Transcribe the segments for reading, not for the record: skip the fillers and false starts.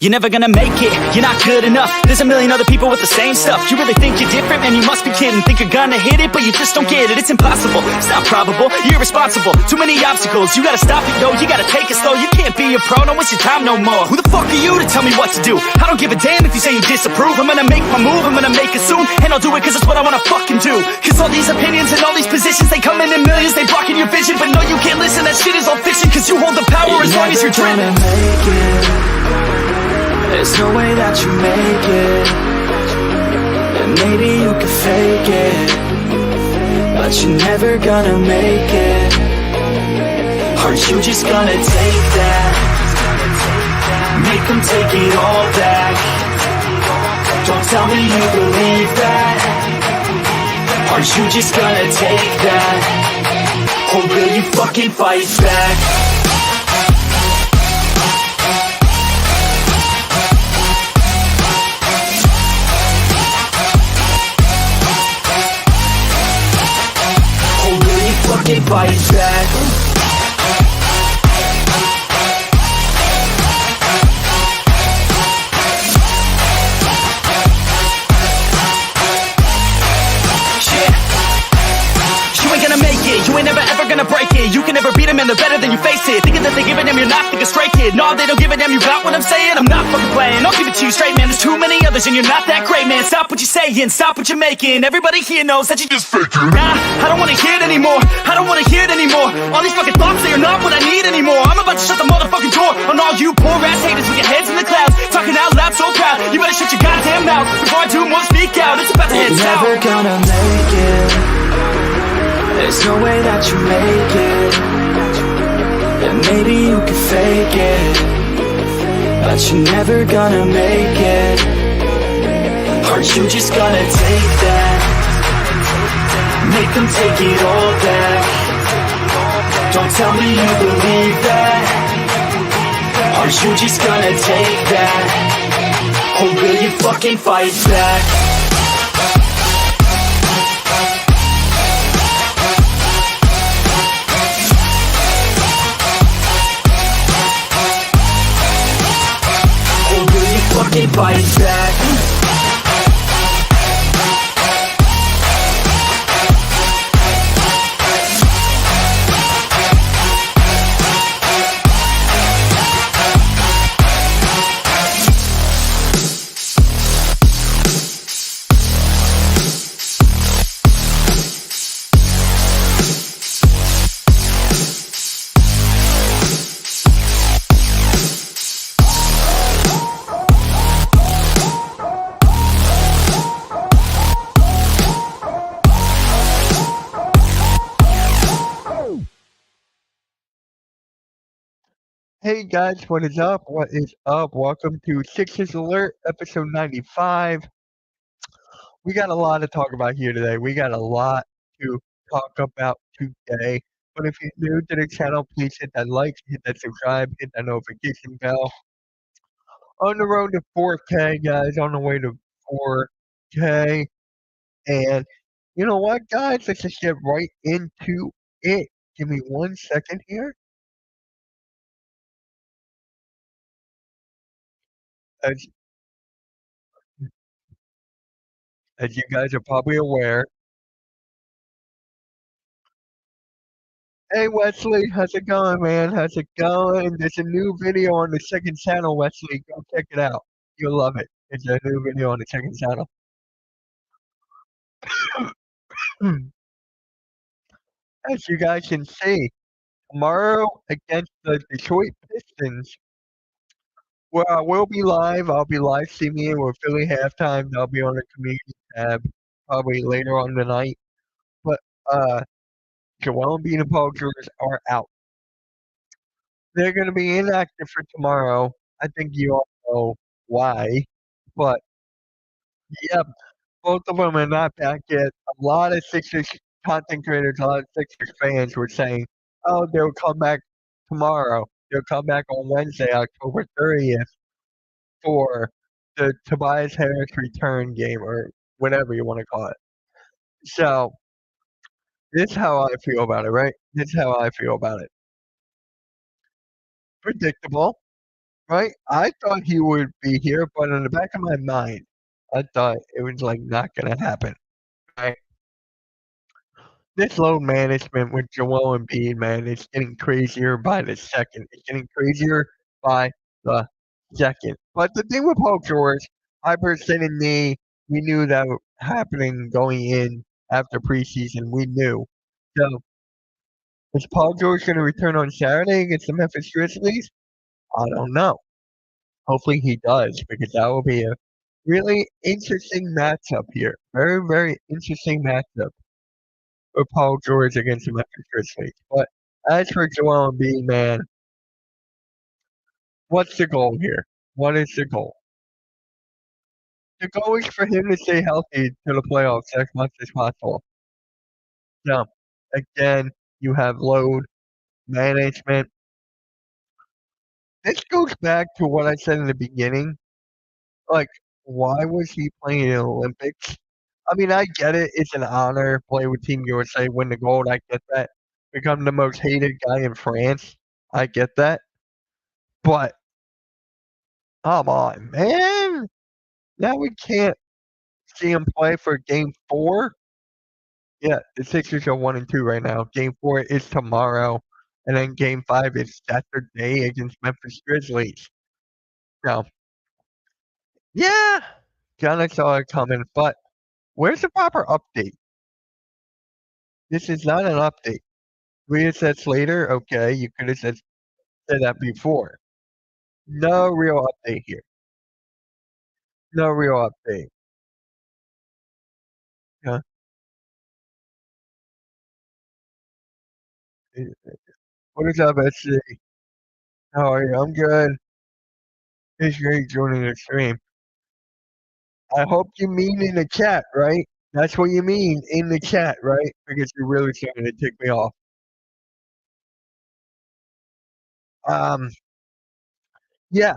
You're never gonna make it, you're not good enough. There's a million other people with the same stuff. You really think you're different? Man, you must be kidding. Think you're gonna hit it, but you just don't get it. It's impossible, it's not probable, you're irresponsible. Too many obstacles, you gotta stop it, yo. You gotta take it slow, you can't be a pro. Don't waste your time no more. Who the fuck are you to tell me what to do? I don't give a damn if you say you disapprove. I'm gonna make my move, I'm gonna make it soon. And I'll do it cause it's what I wanna fucking do. Cause all these opinions and all these positions, they come in millions, they blocking your vision. But no, you can't listen, that shit is all fiction. Cause you hold the power as long as you're driven. There's no way that you make it. And maybe you can fake it, but you're never gonna make it. Aren't you just gonna take that? Make them take it all back. Don't tell me you believe that. Aren't you just gonna take that? Or will you fucking fight back? Fucking fight back. You ain't gonna make it, you ain't never ever gonna break it. You can never beat them and they're better than you face it. Thinking that they give a damn, you're not thinking straight, kid. No, they don't give a damn, you got what I'm saying? I'm not fucking playing, I'll keep it to you straight, man. There's too many others and you're not that great, man. Stop what you're saying, stop what you're making. Everybody here knows that you just faking. Nah, I don't wanna hear it anymore, I don't wanna hear it anymore. All these fucking thoughts, they are not what I need anymore. I'm about to shut the motherfucking door on all you poor ass haters with your heads in the clouds, talking out loud so proud. You better shut your goddamn mouth before I do more speak out. It's about to head south. You're never gonna make it. There's no way that you make it. And maybe you can fake it, but you're never gonna make it. Aren't you just gonna take that? Make them take it all back. Don't tell me you believe that. Aren't you just gonna take that? Or will you fucking fight back? Fucking fight back. Hey guys, what is up? What is up? Welcome to Sixers Alert, episode 95. We got a lot to talk about here today. We got a lot to talk about today. But if you're new to the channel, please hit that like, hit that subscribe, hit that notification bell. On the road to 4K, guys, on the way to 4K. And you know what, guys? Let's just get right into it. Give me 1 second here. As As you guys are probably aware. Hey Wesley, how's it going, man? How's it going? There's a new video on the second channel, Wesley. Go check it out. You'll love it. It's a new video on the second channel. As you guys can see, tomorrow against the Detroit Pistons, where I will be live. I'll be live streaming with Philly halftime. I'll be on the community tab probably later on tonight. But Joel Embiid and Paul George are out. They're going to be inactive for tomorrow. I think you all know why. But, yep, both of them are not back yet. A lot of Sixers content creators, a lot of Sixers fans were saying, oh, they'll come back tomorrow. They'll come back on Wednesday, October 30th, for the Tobias Harris return game, or whatever you want to call it. So, this is how I feel about it, right? This is how I feel about it. Predictable. right? I thought he would be here, but in the back of my mind, I thought it was like not gonna happen. Right? This load management with Joel Embiid, man, it's getting crazier by the second. It's getting crazier by the second. But the thing with Paul George, Iverson and me, we knew that happening going in after preseason. We knew. So is Paul George going to return on Saturday against the Memphis Grizzlies? I don't know. Hopefully he does because that will be a really interesting matchup here. Very, very interesting matchup for Paul George against the Memphis Grizzlies. But as for Joel Embiid, man, what's the goal here? What is the goal? The goal is for him to stay healthy to the playoffs as much as possible. Now, again, you have load management. This goes back to what I said in the beginning. Like, why was he playing in the Olympics? I mean, I get it. It's an honor. Play with Team USA, win the gold. I get that. Become the most hated guy in France. I get that. But come on, man. Now we can't see him play for game 4. Yeah, the Sixers are 1-2 right now. Game 4 is tomorrow. And then game 5 is Saturday against Memphis Grizzlies. Now, yeah, kind of saw it coming, but where's the proper update? This is not an update. Reassess later, okay, you could have said that before. No real update here. No real update. Yeah. What is up, SC? How are you? I'm good. It's great joining the stream. I hope you mean in the chat, right? That's what you mean in the chat, right? Because you're really starting to tick me off. Um, yeah,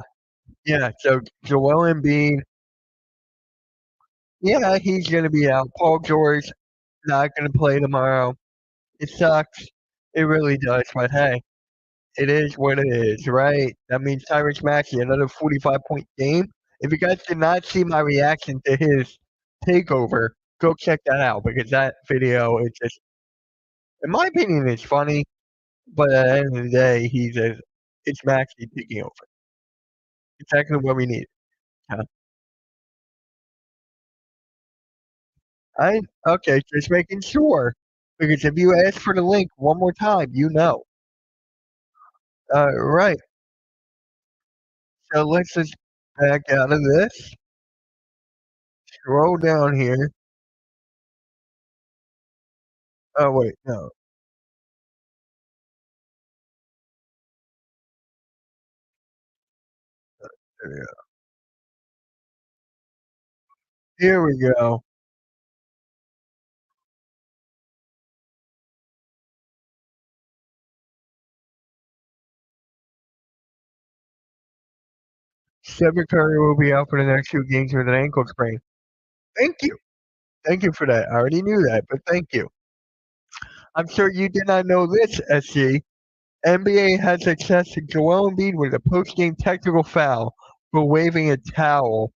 yeah. So Joel Embiid, yeah, he's gonna be out. Paul George not gonna play tomorrow. It sucks. It really does. But hey, it is what it is, right? That means Tyrese Maxey, another 45-point game. If you guys did not see my reaction to his takeover, go check that out because that video is just, in my opinion, it's funny. But at the end of the day, it's Maxey taking over. Exactly what we need. Yeah. I okay, just making sure because if you ask for the link one more time, you know. Right. So let's just back out of this. Scroll down here. Oh wait, no. There we go. Here we go. Stephen Curry will be out for the next 2 games with an ankle sprain. Thank you. Thank you for that. I already knew that, but thank you. I'm sure you did not know this, SC. NBA had success to Joel Embiid with a post-game technical foul for waving a towel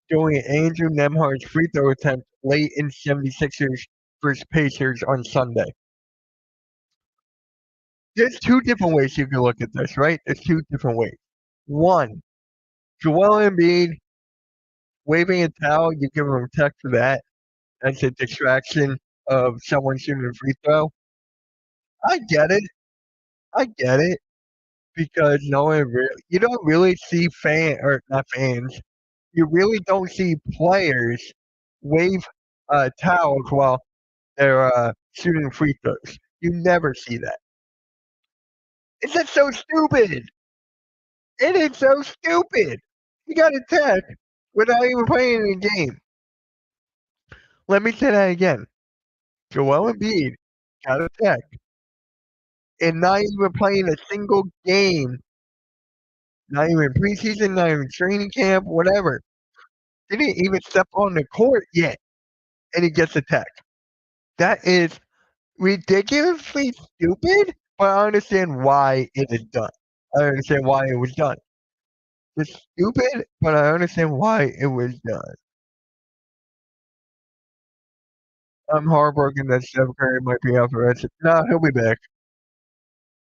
during Andrew Nemhard's free throw attempt late in 76ers vs Pacers on Sunday. There's 2 different ways you can look at this, right? There's 2 different ways. One, Joel Embiid waving a towel, you give him a tech for that. That's a distraction of someone shooting a free throw. I get it. I get it because no one really, you don't really see or not fans. You really don't see players wave towels while they're shooting free throws. You never see that. It's just so stupid. It is so stupid. You got a tech without even playing the game. Let me say that again. Joel Embiid got a tech and not even playing a single game, not even preseason, not even training camp, whatever. Didn't even step on the court yet, and he gets a tech. That is ridiculously stupid, but I understand why it is done. I understand why it was done. It's stupid, but I understand why it was done. I'm heartbroken that Steph Curry might be out for the rest of. No, he'll be back.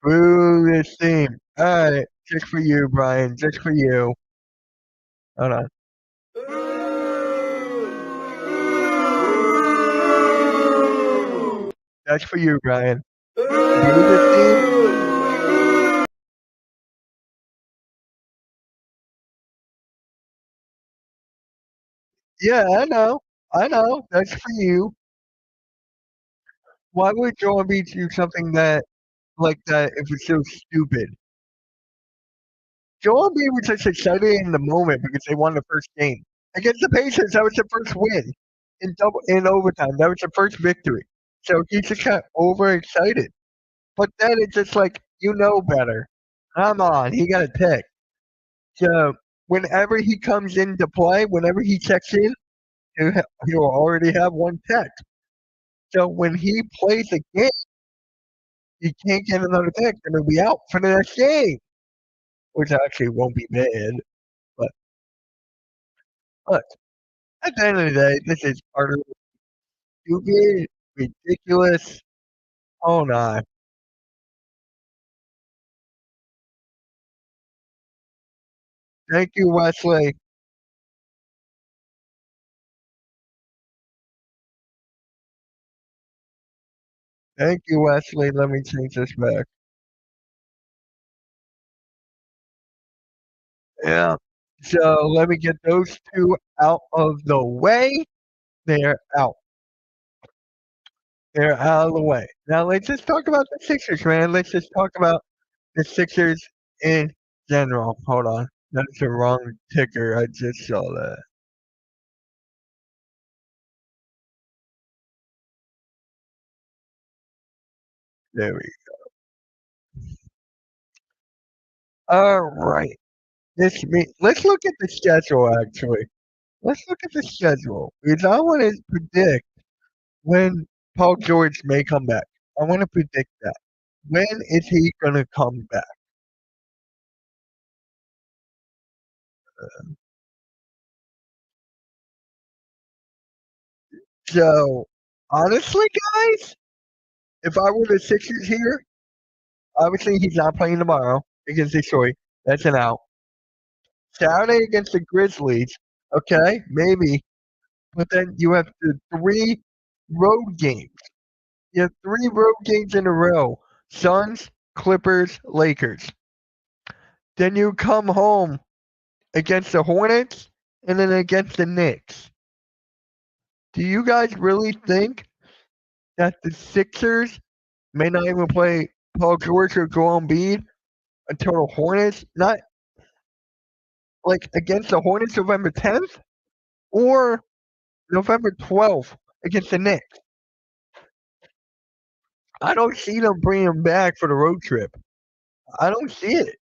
Boo this team. Alright, just for you, Brian. Just for you. Hold on. That's for you, Brian. Boo this team. Yeah, I know. I know. That's for you. Why would Joel Embiid do something that like that if it's so stupid? Joel Embiid was just excited in the moment because they won the first game against the Pacers. That was the first win in overtime. That was the first victory. So he just got overexcited. But then it's just like you know better. Come on, he got a pick. So whenever he comes into play, whenever he checks in, he'll already have one tech. So when he plays a game, he can't get another tech, and he'll be out for the next game, which actually won't be bad. But look, at the end of the day, this is utterly stupid, ridiculous. Oh no. Thank you, Wesley. Thank you, Wesley. Let me change this back. Yeah. So let me get those two out of the way. They're out. They're out of the way. Now let's just talk about the Sixers, man. Let's just talk about the Sixers in general. Hold on. That's the wrong ticker. I just saw that. There we go. All right. Let's look at the schedule actually. Let's look at the schedule. Because I want to predict when Paul George may come back. I want to predict that. When is he gonna come back? So honestly, guys, if I were the Sixers here, obviously he's not playing tomorrow against Detroit. That's an out. Saturday against the Grizzlies, okay, maybe. But then you have the three road games. You have three road games in a row. Suns, Clippers, Lakers. Then you come home against the Hornets and then against the Knicks. Do you guys really think that the Sixers may not even play Paul George or Joel Embiid until the Hornets? Not like against the Hornets November 10th or November 12th against the Knicks. I don't see them bringing him back for the road trip. I don't see it.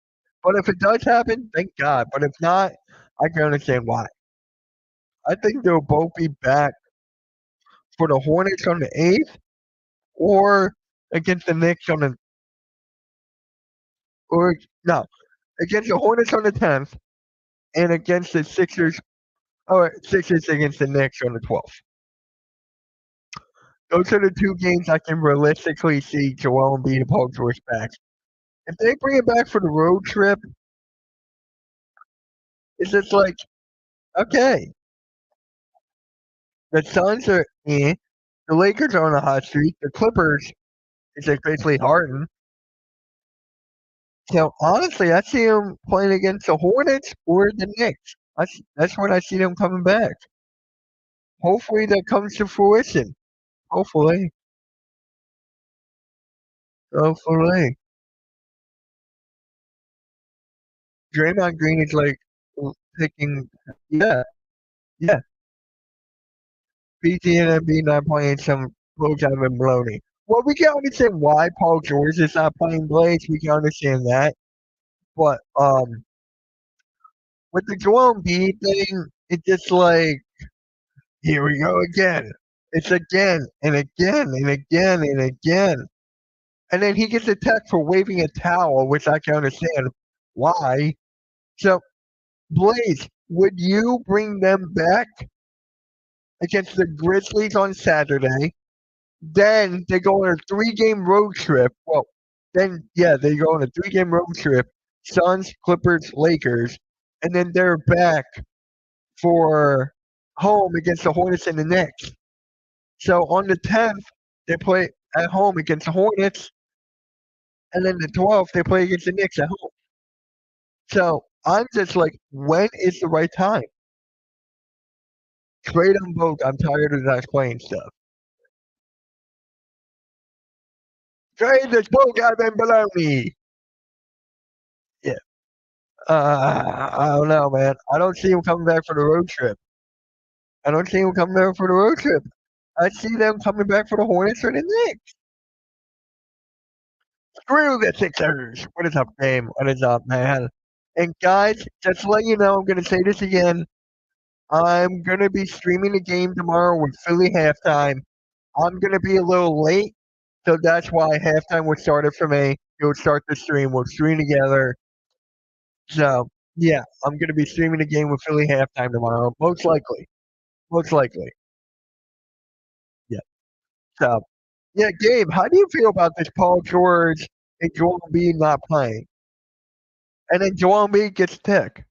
But if it does happen, thank God. But if not, I can understand why. I think they'll both be back for the Hornets on the 8th or against the Knicks on the or no, against the Hornets on the 10th and against the Sixers or Sixers against the Knicks on the 12th. Those are the two games I can realistically see Joel Embiid and Paul George back. If they bring it back for the road trip, it's just like, okay, the Suns are in, the Lakers are on a hot streak, the Clippers is like basically Harden. So honestly, I see them playing against the Hornets or the Knicks. That's when I see them coming back. Hopefully that comes to fruition. Hopefully. Hopefully. Draymond Green is like taking, yeah, yeah. PG and MB not playing some close out of baloney. Well, we can understand why Paul George is not playing Blaze. We can understand that. But with the Joel Embiid thing, it's just like, here we go again. It's again and again and again and again. And then he gets attacked for waving a towel, which I can understand. Why? So, Blaze, would you bring them back against the Grizzlies on Saturday? Then they go on a 3-game road trip. Well, then yeah, they go on a 3-game road trip. Suns, Clippers, Lakers, and then they're back for home against the Hornets and the Knicks. So on the 10th, they play at home against the Hornets, and then the 12th they play against the Knicks at home. So I'm just like, when is the right time? Trade them both. I'm tired of not playing stuff. Trade this both guy and baloney. Yeah. I don't know, man. I don't see him coming back for the road trip. I don't see him coming back for the road trip. I see them coming back for the Hornets or the Knicks. Screw the Sixers. What is up, game? What is up, man? And guys, just to let you know, I'm gonna say this again. I'm gonna be streaming the game tomorrow with Philly halftime. I'm gonna be a little late, so that's why halftime was started for me. You'll start the stream. We'll stream together. So yeah, I'm gonna be streaming the game with Philly halftime tomorrow. Most likely. Most likely. Yeah. So yeah, Gabe, how do you feel about this Paul George and Joel Embiid not playing? And then Joel Embiid gets picked.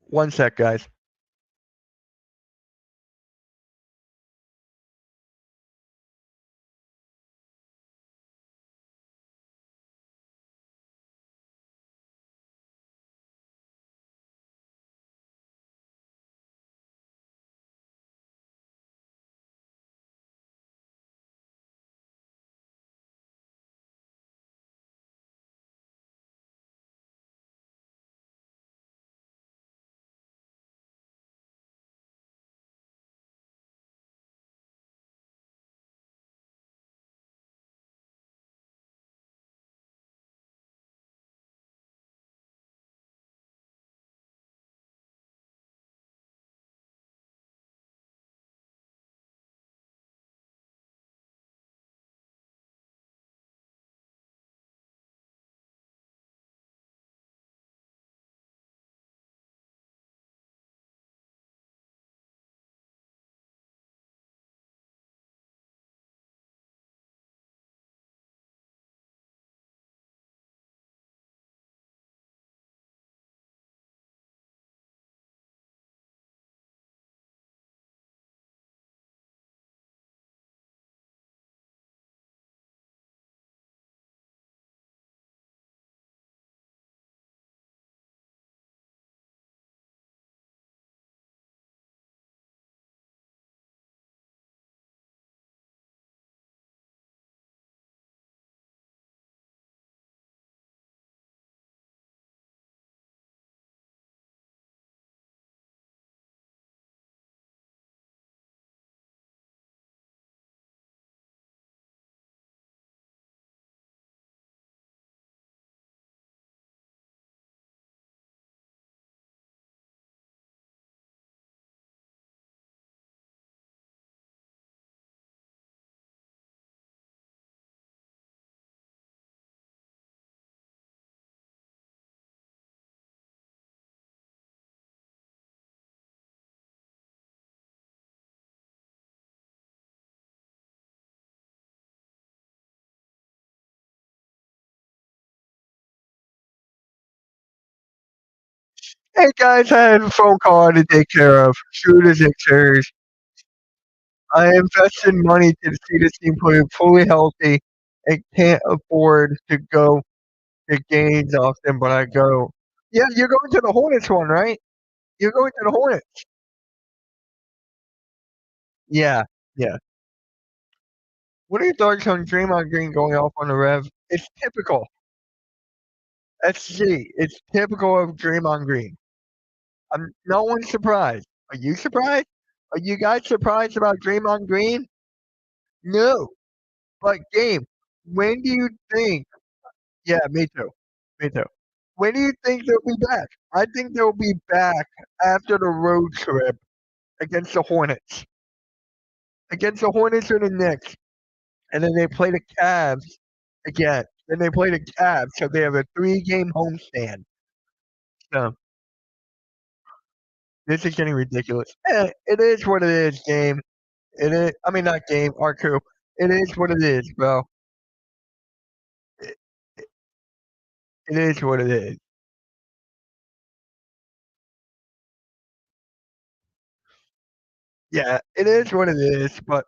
One sec, guys. Hey guys, I had a phone call to take care of. Screw the Sixers. I invested money to see this team play fully healthy and can't afford to go to games often, but I go. Yeah, you're going to the Hornets one, right? You're going to the Hornets. Yeah, yeah. What are your thoughts on Draymond Green going off on the Rev? It's typical. SC. It's typical of Draymond Green. No one's surprised. Are you surprised? Are you guys surprised about Draymond Green? No. But game, when do you think? Yeah, me too. Me too. When do you think they'll be back? I think they'll be back after the road trip against the Hornets. Against the Hornets or the Knicks. And then they play the Cavs again. then they play the Cavs, so they have a 3-game homestand. So this is getting ridiculous. It is what it is, game. It is. I mean, not game. Our crew. It is what it is, bro. It, it is what it is. Yeah, it is what it is. But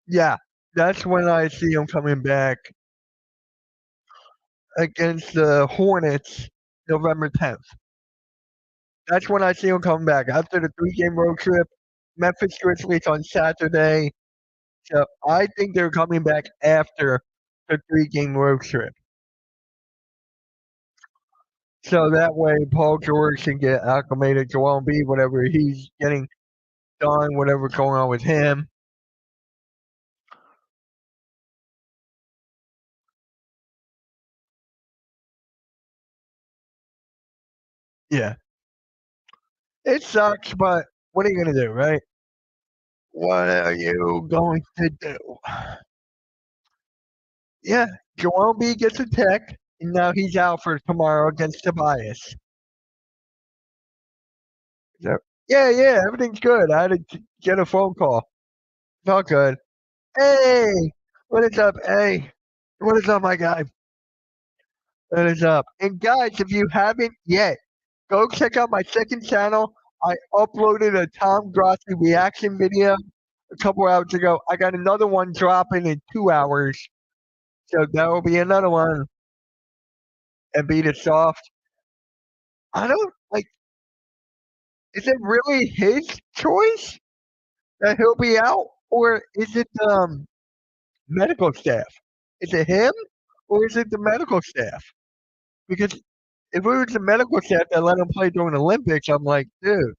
yeah, that's when I see him coming back against the Hornets, November 10th. That's when I see him coming back after the 3-game road trip. Memphis Grizzlies on Saturday. So I think they're coming back after the 3-game road trip. So that way, Paul George can get acclimated. Joel Embiid, whatever he's getting done, whatever's going on with him. Yeah, it sucks, but what are you gonna do, right? What are you going to do? Yeah, Joel Embiid gets a tech, and now he's out for tomorrow against Tobias. So, yeah, everything's good. I had to get a phone call. It's all good. Hey, what is up? Hey, what is up, my guy? What is up? And guys, if you haven't yet, go check out my second channel. I uploaded a Tom Grossi reaction video a couple hours ago. I got another one dropping in 2 hours. So that will be another one. And beat it soft. I don't like, is it really his choice that he'll be out? Or is it medical staff? Is it him or is it the medical staff? Because if it was the medical staff that let him play during the Olympics, I'm like, dude,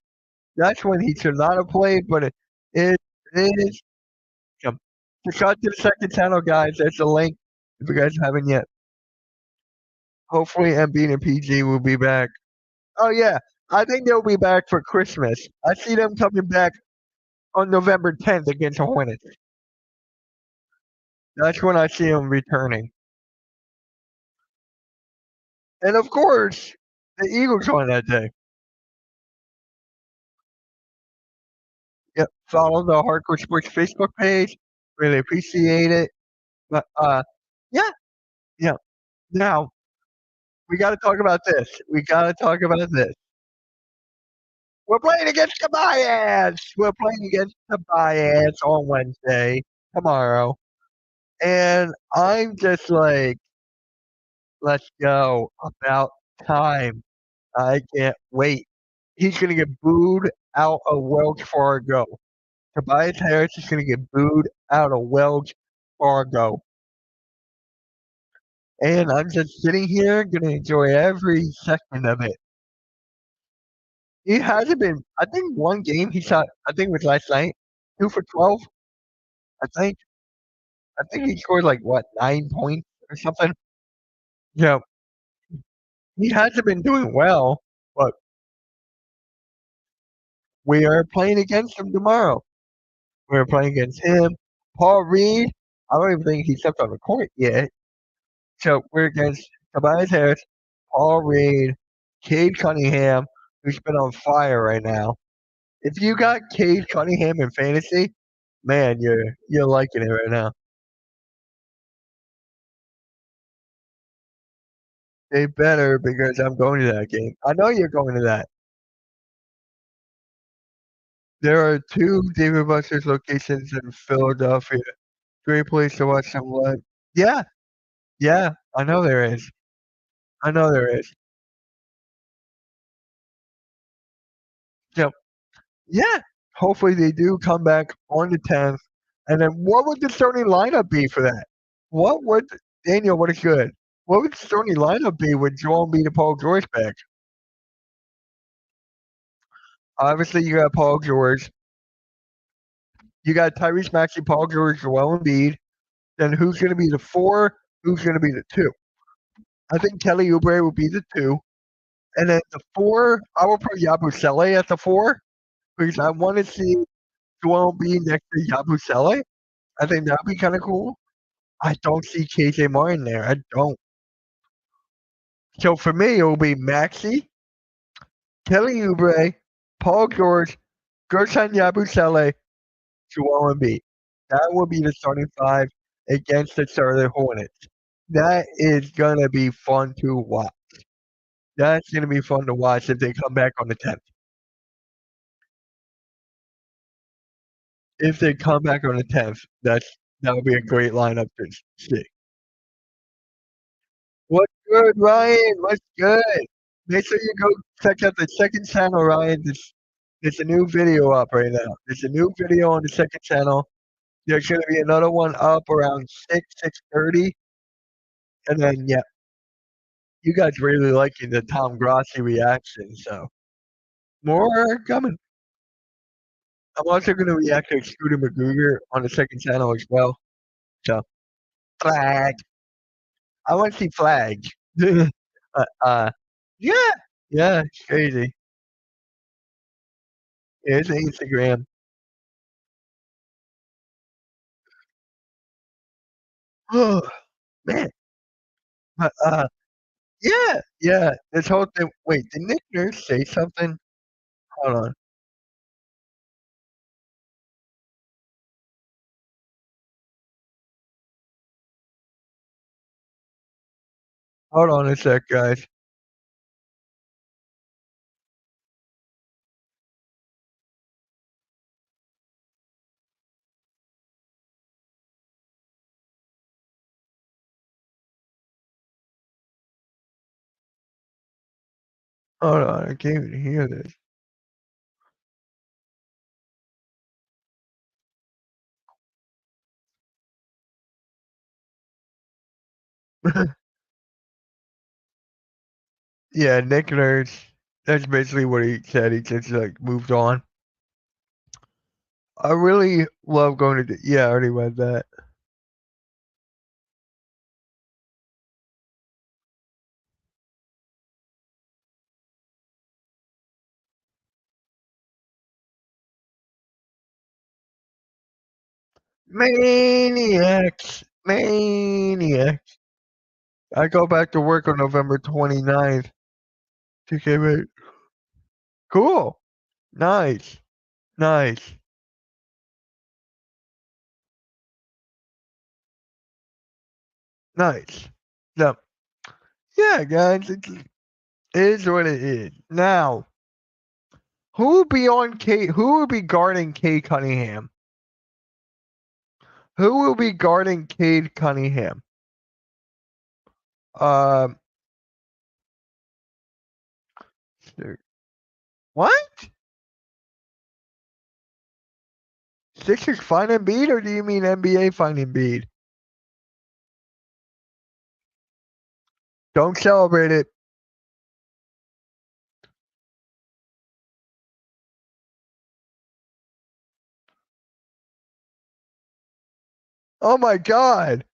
that's when he should not have played. But it is. Subscribe to the second channel, guys. There's the link if you guys haven't yet. Hopefully, Embiid and PG will be back. Oh yeah, I think they'll be back for Christmas. I see them coming back on November 10th against the Hornets. That's when I see them returning. And of course, the Eagles on that day. Yep. Follow the Hardcore Sports Facebook page. Really appreciate it. But yeah, yeah. Now we got to talk about this. We got to talk about this. We're playing against Tobias. We're playing against Tobias on Wednesday, tomorrow. And I'm just like, let's go. About time. I can't wait. He's going to get booed out of Wells Fargo. Tobias Harris is going to get booed out of Wells Fargo. And I'm just sitting here, going to enjoy every second of it. He hasn't been, I think one game he shot, I think it was last night, 2 for 12, I think. I think he scored like what, 9 points or something. Yeah, he hasn't been doing well, but we are playing against him tomorrow. We're playing against him. Paul Reed, I don't even think he stepped on the court yet. So we're against Tobias Harris, Paul Reed, Cade Cunningham, who's been on fire right now. If you got Cade Cunningham in fantasy, man, you're liking it right now. They better because I'm going to that game. I know you're going to that. There are two David Buster's locations in Philadelphia. Great place to watch them live. Yeah, yeah, I know there is. I know there is. So, yeah, hopefully they do come back on the 10th. And then what would the starting lineup be for that? What would Daniel? What is good? What would the starting lineup be with Joel Embiid and Paul George back? Obviously, you got Paul George. You got Tyrese Maxey, Paul George, Joel Embiid. Then who's going to be the 4? Who's going to be the 2? I think Kelly Oubre will be the 2. And then the 4, I will put Yabusele at the 4 because I want to see Joel Embiid next to Yabusele. I think that'd be kind of cool. I don't see KJ Martin there. I don't. So for me, it will be Maxey, Kelly Oubre, Paul George, Gershon Yabusele, Joel Embiid. That will be the starting five against the Charlotte Hornets. That is gonna be fun to watch. That's gonna be fun to watch if they come back on the 10th. If they come back on the 10th, that would be a great lineup to see. What's good, Ryan? What's good? Make sure you go check out the second channel, Ryan. There's a new video up right now. There's a new video on the second channel. There's gonna be another one up around 6:30, and then yeah, you guys really liking the Tom Grossi reaction, so more coming. I'm also gonna react to Scooter McGruger on the second channel as well. So flag. I want to see flag. uh, yeah, yeah, it's crazy. It's Instagram. Oh man, but yeah, yeah. This whole thing. Wait, did Nick Nurse say something? Hold on, hold on a sec, guys. Hold on, I can't even hear this. Yeah, Nick Nurse. That's basically what he said. He just like moved on. I really love going to. Yeah, I already read that. Maniacs, maniacs. I go back to work on November 29th. TK, cool, nice, nice, nice. So, yeah, guys, it is what it is. Now, who will be on K? Who will be guarding Cade Cunningham? Who will be guarding Cade Cunningham? Um, what? Sixers find Embiid, or do you mean NBA find Embiid? Don't celebrate it. Oh my God.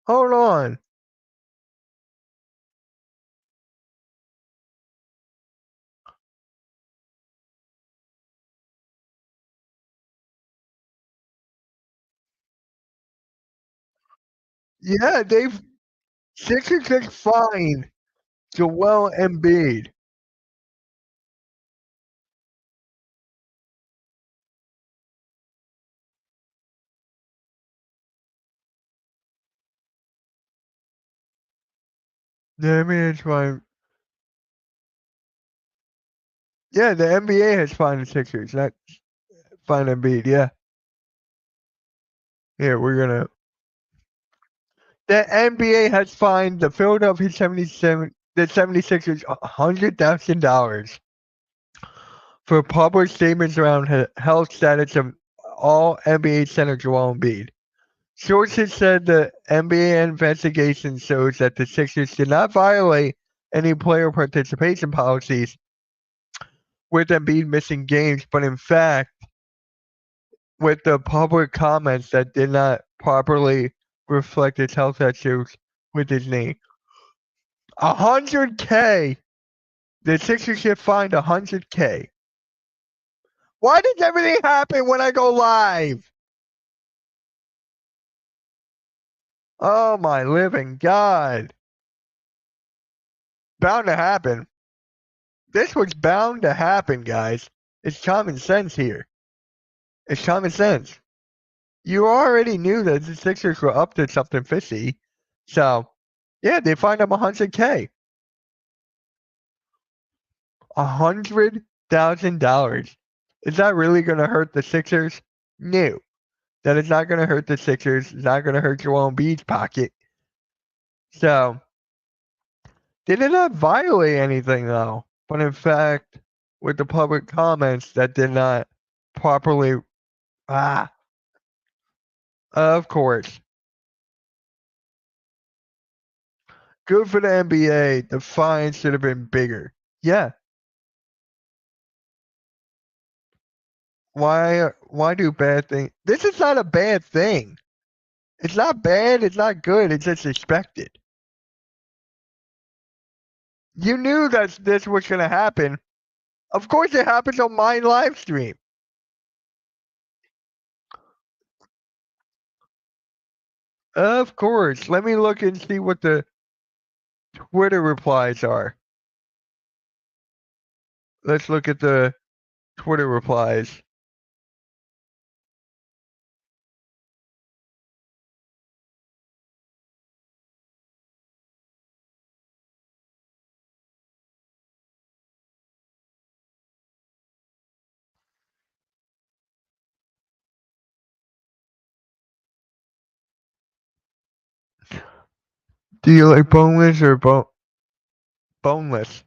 Hold on. Yeah, they've Sixers just fined Joel Embiid. Yeah, I mean, it's fine. Yeah, the NBA has fined the Sixers, not fined Embiid. Yeah. Here, we're gonna. The NBA has fined the Philadelphia 76ers $100,000 for public statements around health status of all NBA center Joel Embiid. Sources said the NBA investigation shows that the Sixers did not violate any player participation policies with Embiid missing games, but in fact, with the public comments that did not properly reflect his health issues with his knee. 100K. The Sixers get fined 100K. Why does everything happen when I go live? Oh my living God. Bound to happen. This was bound to happen, guys. It's common sense here. It's common sense. You already knew that the Sixers were up to something fishy. So, yeah, they fined him 100K. $100,000. Is that really going to hurt the Sixers? No. That is not going to hurt the Sixers. It's not going to hurt Joel Embiid's pocket. So, they did not violate anything, though. But in fact, with the public comments that did not properly. Of course. Good for the NBA. The fine should have been bigger. Yeah. Why do bad things? This is not a bad thing. It's not bad, it's not good, it's just expected. You knew that this was gonna happen. Of course it happens on my live stream. Of course. Let me look and see what the Twitter replies are. Let's look at the Twitter replies. Do you like boneless or boneless?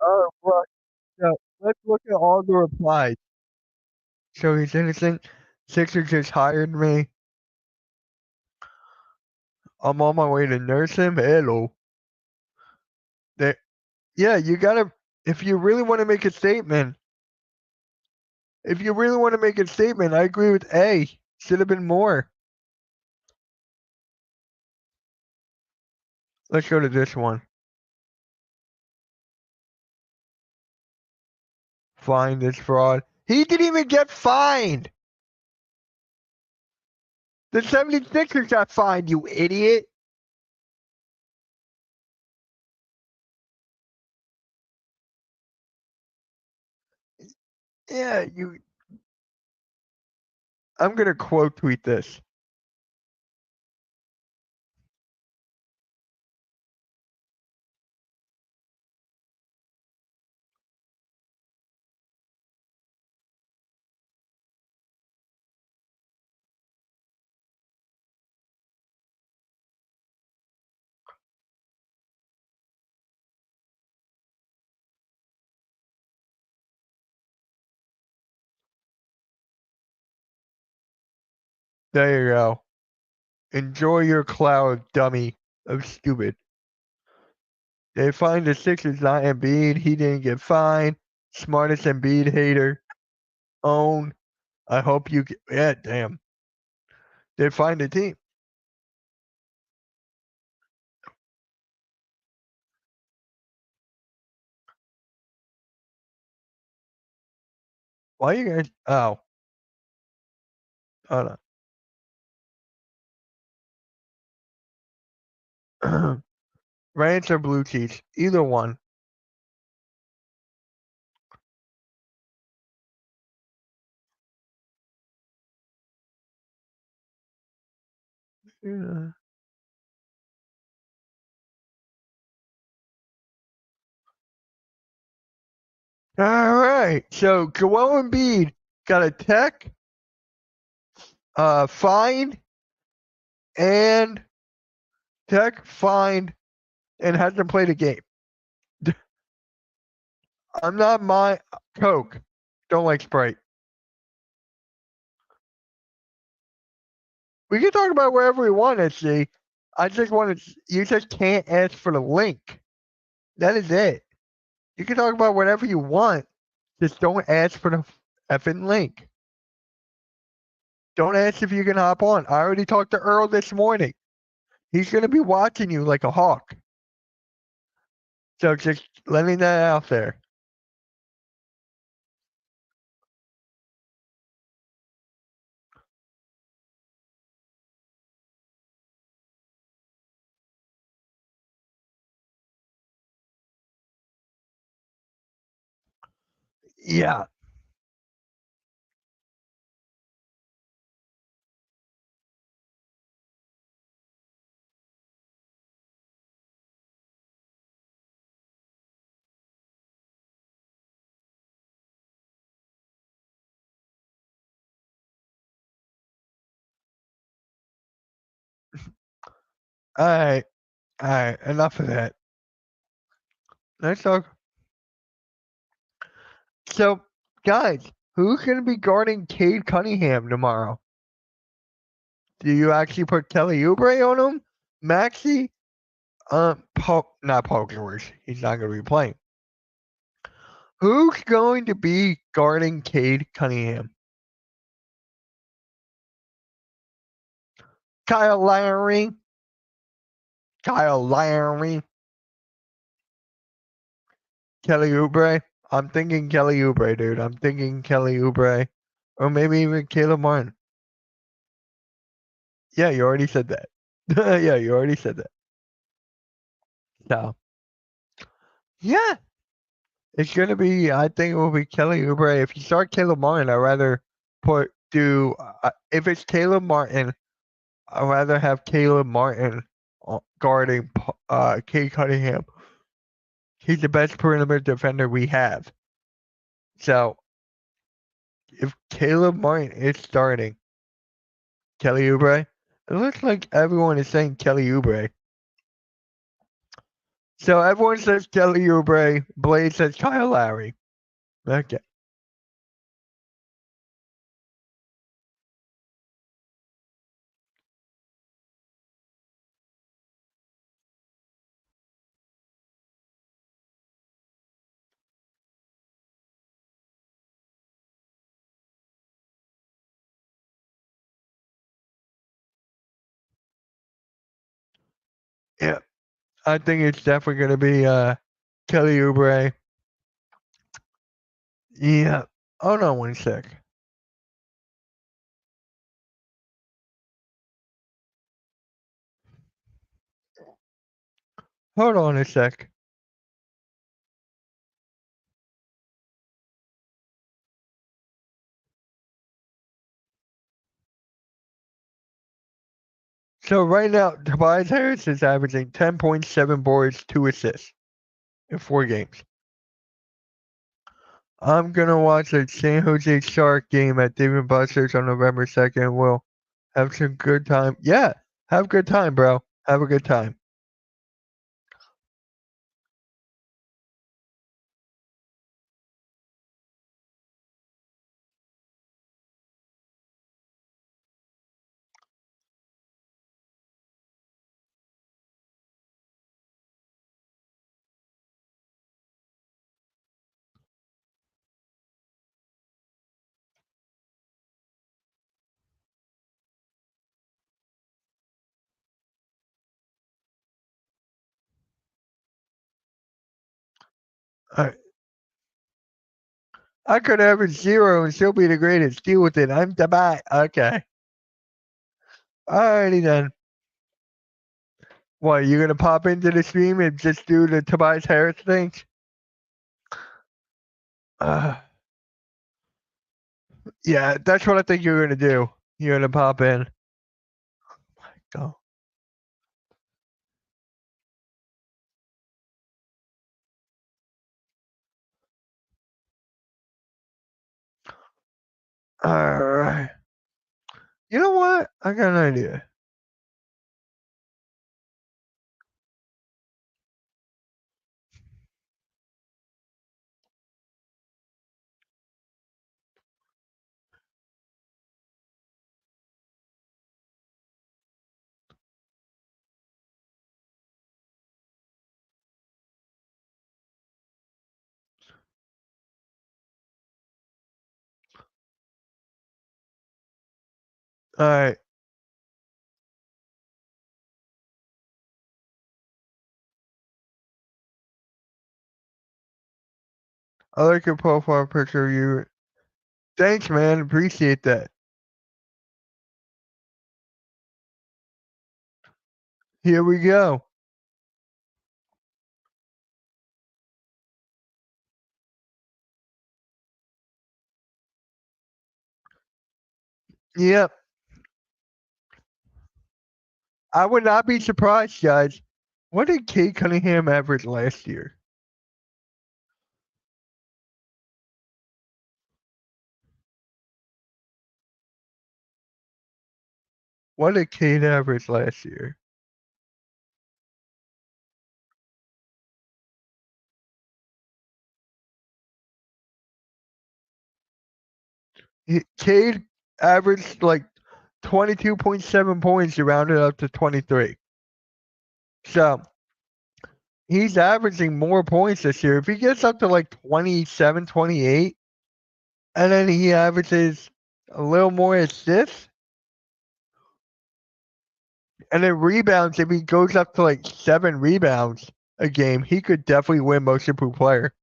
Oh, well, so let's look at all the replies. So he's innocent. Sixers just hired me. I'm on my way to nurse him. Hello. They, yeah, you gotta. If you really want to make a statement, I agree with A. Should have been more. Let's go to this one. Find this fraud. He didn't even get fined. The 76ers got fined, you idiot. Yeah, you. I'm gonna quote tweet this. There you go. Enjoy your cloud, dummy of stupid. They find the Sixers not Embiid. He didn't get fined. Smartest Embiid hater. Own. I hope you get. Yeah, damn. They find a team. Why you guys? Oh, hold on. Ranch or blue cheese? Either one. Yeah. All right. So Joel Embiid got a tech, fine, and tech fine, and hasn't played a game. I'm not my Coke. Don't like Sprite. We can talk about wherever we want, SG. I just want to. You just can't ask for the link. That is it. You can talk about whatever you want. Just don't ask for the effing link. Don't ask if you can hop on. I already talked to Earl this morning. He's going to be watching you like a hawk. So just letting that out there. Yeah. All right. All right. Enough of that. Let's talk. So, guys, who's going to be guarding Cade Cunningham tomorrow? Do you actually put Kelly Oubre on him? Maxi? Not Paul George. He's not going to be playing. Who's going to be guarding Cade Cunningham? Kyle Lowry. Kyle Lowry. Kelly Oubre. I'm thinking Kelly Oubre, dude. I'm thinking Kelly Oubre. Or maybe even Caleb Martin. Yeah, you already said that. Yeah, you already said that. So, yeah. It's gonna be. I think it will be Kelly Oubre. If you start Caleb Martin, I'd rather if it's Caleb Martin, I'd rather have Caleb Martin guarding Cade Cunningham. He's the best perimeter defender we have. So if Caleb Martin is starting, Kelly Oubre, it looks like everyone is saying Kelly Oubre. So everyone says Kelly Oubre. Blade says Kyle Lowry. Okay. Yeah. I think it's definitely going to be Kelly Oubre. Yeah. Hold on one sec. Hold on a sec. So right now, Tobias Harris is averaging 10.7 boards, 2 assists in 4 games. I'm going to watch a San Jose Shark game at Dave & Buster's on November 2nd. We'll have some good time. Yeah, have a good time, bro. Have a good time. Alright. I could average 0 and still be the greatest. Deal with it. I'm the bad. Okay. Alrighty then. What, you gonna pop into the stream and just do the Tobias Harris thing? Yeah, that's what I think you're gonna do. You're gonna pop in. Go. Alright. You know what? I got an idea. All right. I like your profile picture of you. Thanks, man. Appreciate that. Here we go. Yep. I would not be surprised, guys. What did Kate Cunningham average last year? What did Kate average last year? Cade averaged like 22.7 points. You rounded up to 23. So he's averaging more points this year. If he gets up to like 27, 28, and then he averages a little more assists, and then rebounds, if he goes up to like 7 rebounds a game, he could definitely win most improved player.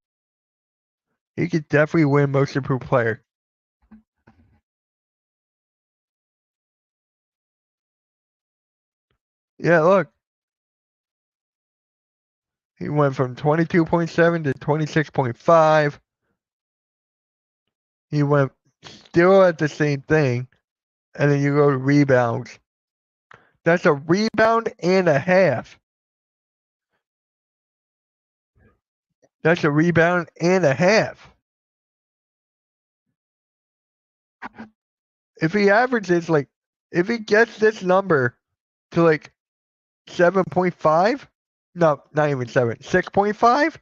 He could definitely win most improved player. Yeah, look. He went from 22.7 to 26.5. He went still at the same thing. And then you go to rebounds. That's a rebound and a half. That's a rebound and a half. If he averages like, if he gets this number to like 7.5, no, not even 7, 6.5,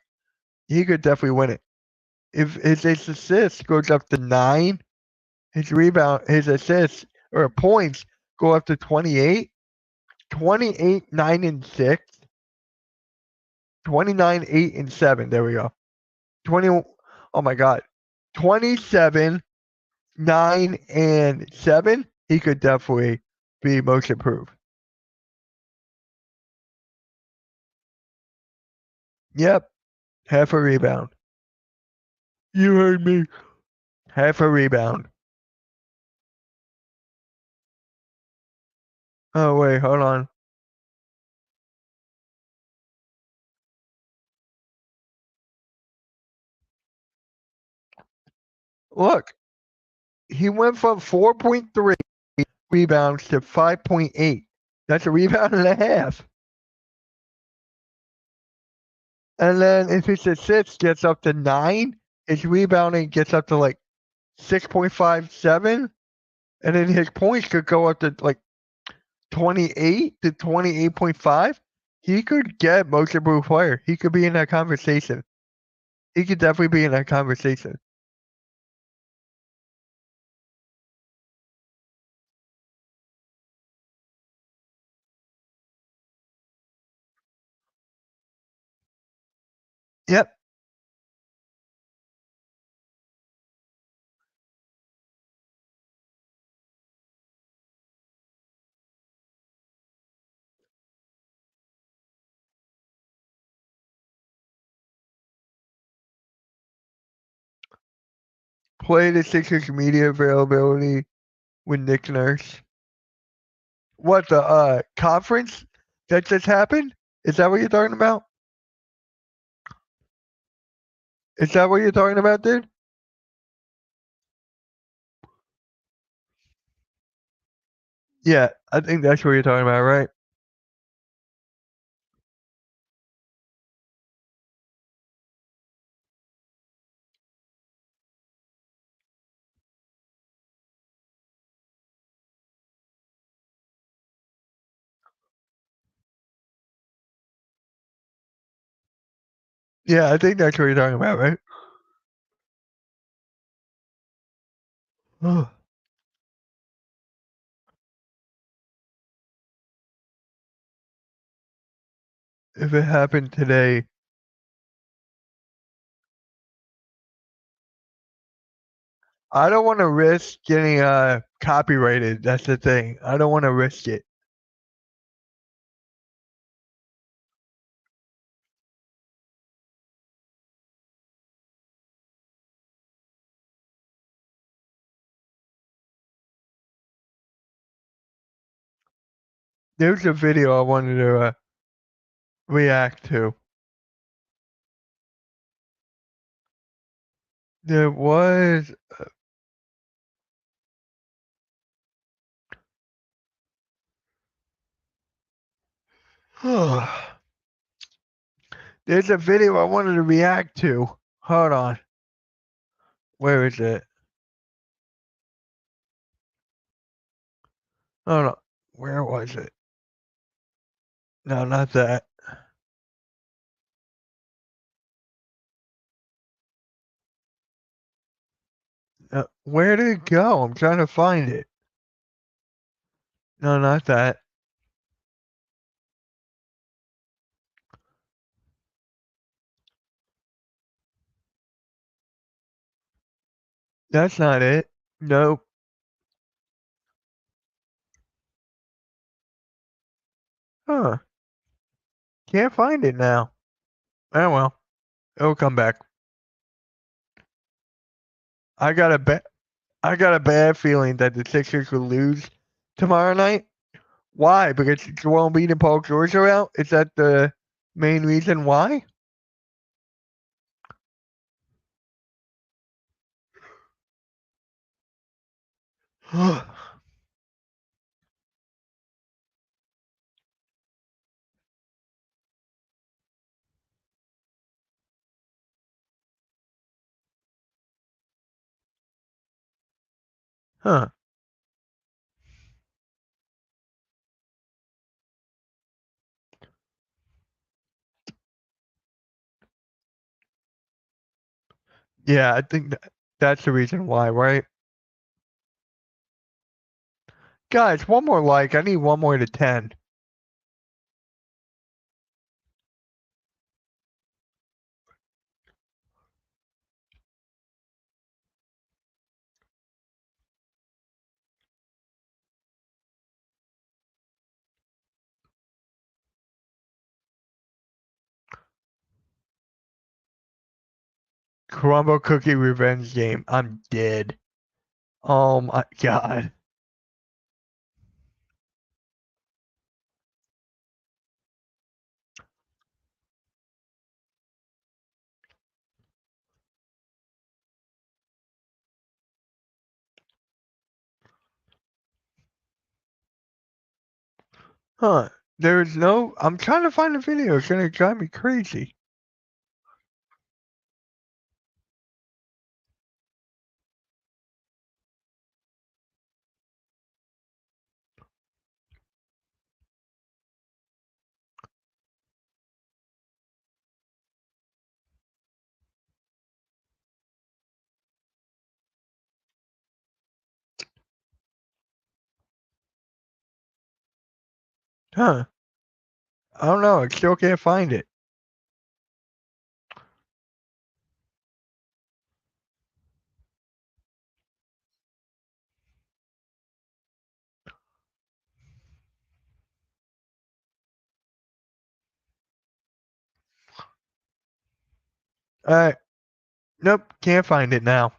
he could definitely win it. If his assist goes up to 9, his assists or points go up to 28, 28, 9, and 6, 29, 8, and 7. There we go. 20, oh my God. 27, 9, and 7. He could definitely be most improved. Yep. Half a rebound. You heard me. Half a rebound. Oh, wait. Hold on. Look. He went from 4.3 rebounds to 5.8. That's a rebound and a half. And then if his assists gets up to 9, his rebounding gets up to like 6.57. And then his points could go up to like 28 to 28.5. He could get most improved player. He could be in that conversation. He could definitely be in that conversation. Yep. Play the Sixers media availability with Nick Nurse. What the conference that just happened? Is that what you're talking about? Is that what you're talking about, dude? Yeah, I think that's what you're talking about, right? Yeah, I think that's what you're talking about, right? If it happened today, I don't want to risk getting copyrighted. That's the thing. I don't want to risk it. There's a video I wanted to react to. There was. There's a video I wanted to react to. Hold on. Where is it? Hold on. Where was it? No, not that. Where did it go? I'm trying to find it. No, not that. That's not it. Nope. Huh. Can't find it now. Oh well. It'll come back. I got a bad feeling that the Sixers will lose tomorrow night. Why? Because Joel Embiid and Paul George are out? Is that the main reason why? Huh. Yeah, I think that's the reason why, right? Guys, one more like. I need one more to 10. Crumble Cookie Revenge Game. I'm dead. Oh my god. Huh. There's no. I'm trying to find the video. It's gonna drive me crazy. Huh. I don't know. I still can't find it. Alright. Nope. Can't find it now.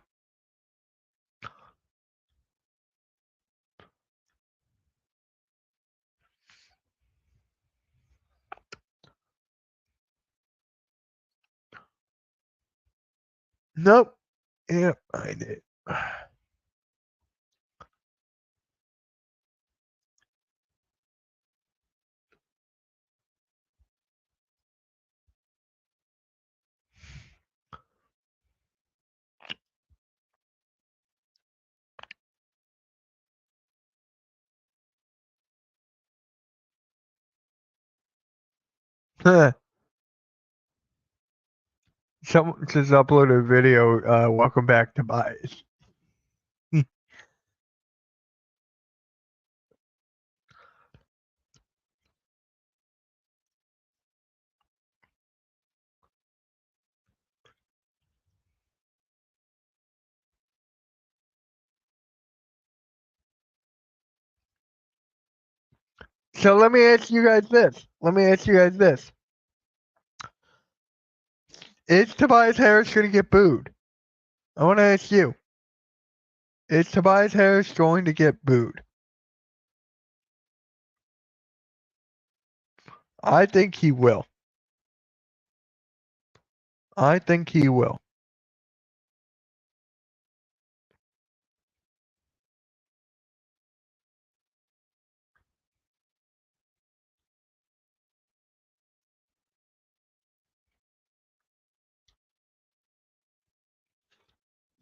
Nope. Can't find it. Huh. Someone just uploaded a video. Welcome back to Bias. So let me ask you guys this. Is Tobias Harris going to get booed? I want to ask you. Is Tobias Harris going to get booed? I think he will.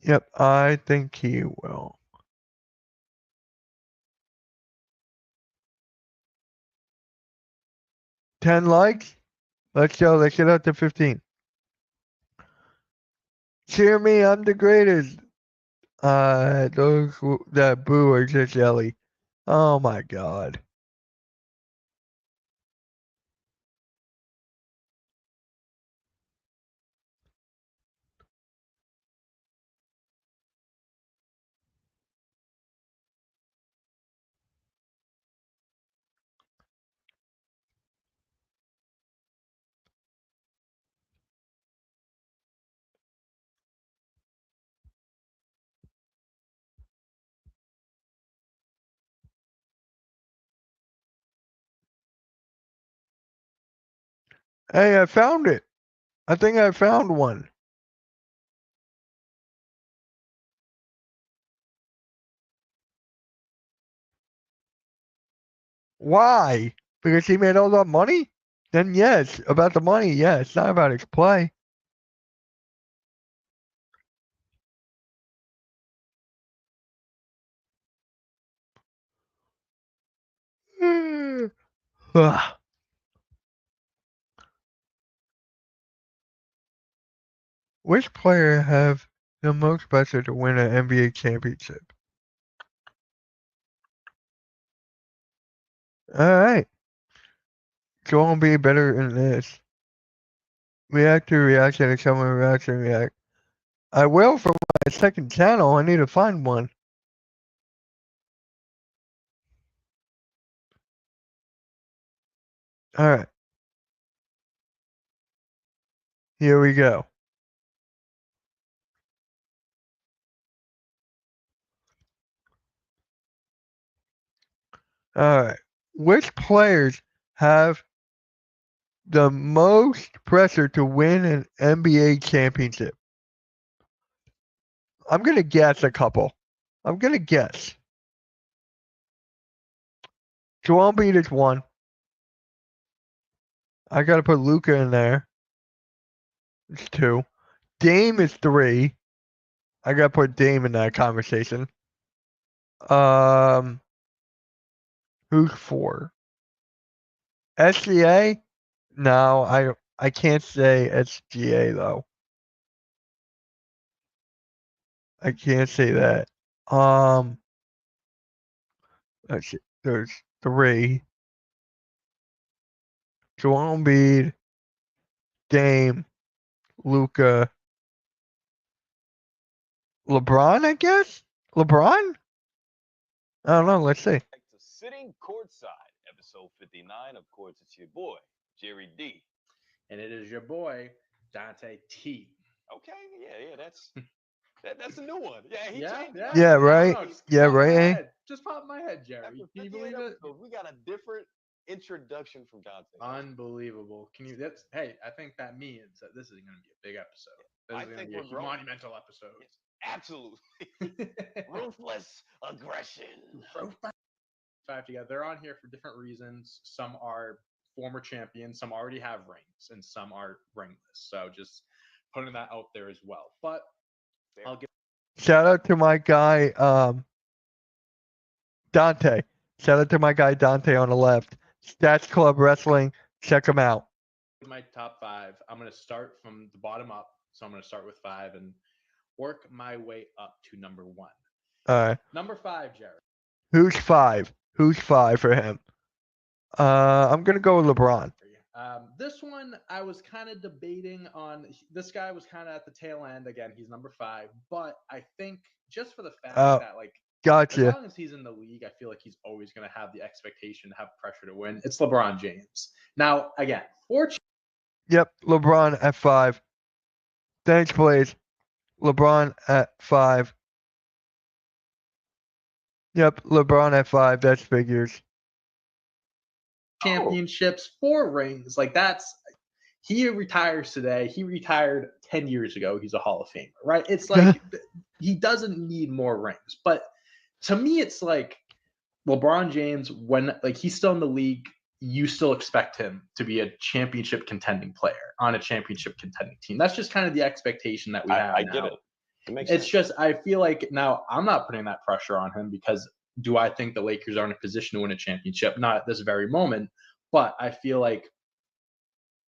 Yep, I think he will. 10 likes? Let's go. Let's get up to 15. Cheer me, I'm the greatest. Those that boo are just jelly. Oh my god. Hey, I found it. I think I found one. Why? Because he made all that money? Then yes, about the money, yeah, it's not about his play. Ugh. Which player have the most pressure to win an NBA championship? Alright. Go and be better than this. React to reaction to someone reaction react. I will for my second channel. I need to find one. Alright. Here we go. Alright. Which players have the most pressure to win an NBA championship? I'm gonna guess a couple. I'm gonna guess. Joel Embiid is one. I gotta put Luca in there. It's two. Dame is three. I gotta put Dame in that conversation. Um, who's four? SGA? No, I can't say SGA though. I can't say that. Let's see. There's three. Joel Embiid, Dame, Luca, LeBron. I guess LeBron. I don't know. Let's see. Back to Sitting Courtside, episode 59. Of course, it's your boy, Jerry D. And it is your boy, Dante T. Okay, yeah, that's a new one. Yeah, he changed it. Yeah, right. No, just Yeah, popped in my right, eh? head. Just popped in my head, Jerry. After Can you 58 believe it? episodes, we got a different introduction from Dante. Unbelievable. Can you? That's hey. I think that means that this is going to be a big episode. This I is going think to be we're a growing. monumental episode. Yes, absolutely. Ruthless aggression. Five together. They're on here for different reasons. Some are former champions. Some already have rings, and some are ringless. So just putting that out there as well. But I'll get. Shout out to my guy, Dante. Shout out to my guy Dante on the left. Stats Club Wrestling. Check him out. My top five. I'm going to start from the bottom up. So I'm going to start with five and work my way up to number one. All right. Number five, Jared. Who's five? Who's five for him? I'm gonna go with LeBron. This one I was kind of debating on. This guy was kind of at the tail end. Again, he's number five, but I think just for the fact that like Gotcha. long as he's in the league, I feel like he's always going to have the expectation to have pressure to win. It's LeBron James. Now, again, Yep, LeBron at 5. Thanks, Blaze. LeBron at 5. Yep, LeBron at 5. That's figures. championships, 4 rings, like he retires today. He retired 10 years ago. He's a Hall of Famer, right? It's like he doesn't need more rings. But to me, it's like LeBron James, when like he's still in the league, you still expect him to be a championship contending player on a championship contending team. That's just kind of the expectation that we have. I now. get it. It makes It's sense. just I feel like now I'm not putting that pressure on him because do I think the Lakers are in a position to win a championship? Not at this very moment, but I feel like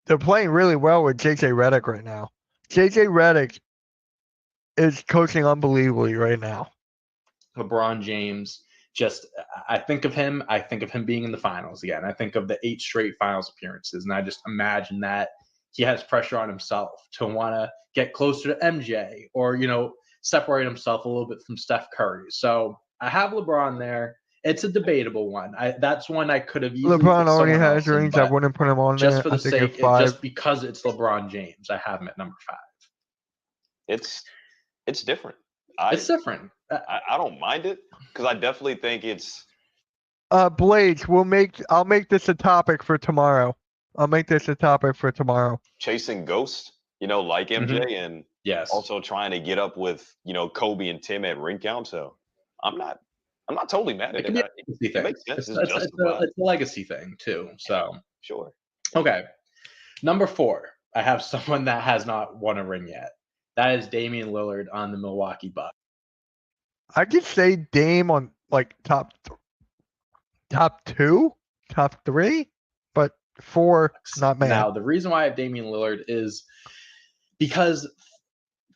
They're playing really well with JJ Redick right now. JJ Redick is coaching unbelievably right now. LeBron James, just I think of him being in the finals again. I think of the 8 straight finals appearances, and I just imagine that he has pressure on himself to want to get closer to MJ or, separate himself a little bit from Steph Curry. So I have LeBron there. It's a debatable one. That's one I could have easily LeBron put already someone has else in, rings. I but wouldn't put him on just there. for I the think at sake, 5. just because it's LeBron James, I have him at number 5. It's different. It's different. I don't mind it because I definitely think it's Blades, I'll make this a topic for tomorrow. chasing ghosts, like MJ, and Yes. also trying to get up with, Kobe and Tim at ring count. So I'm not totally mad It at can it. be a legacy It thing. makes sense. It's, It's it's, justified. it's a legacy thing too. So Sure. okay, number 4. I have someone that has not won a ring yet. That is Damian Lillard on the Milwaukee Bucks. I could say Dame on like top 2, top 3, but 4 not bad. Now, the reason why I have Damian Lillard is because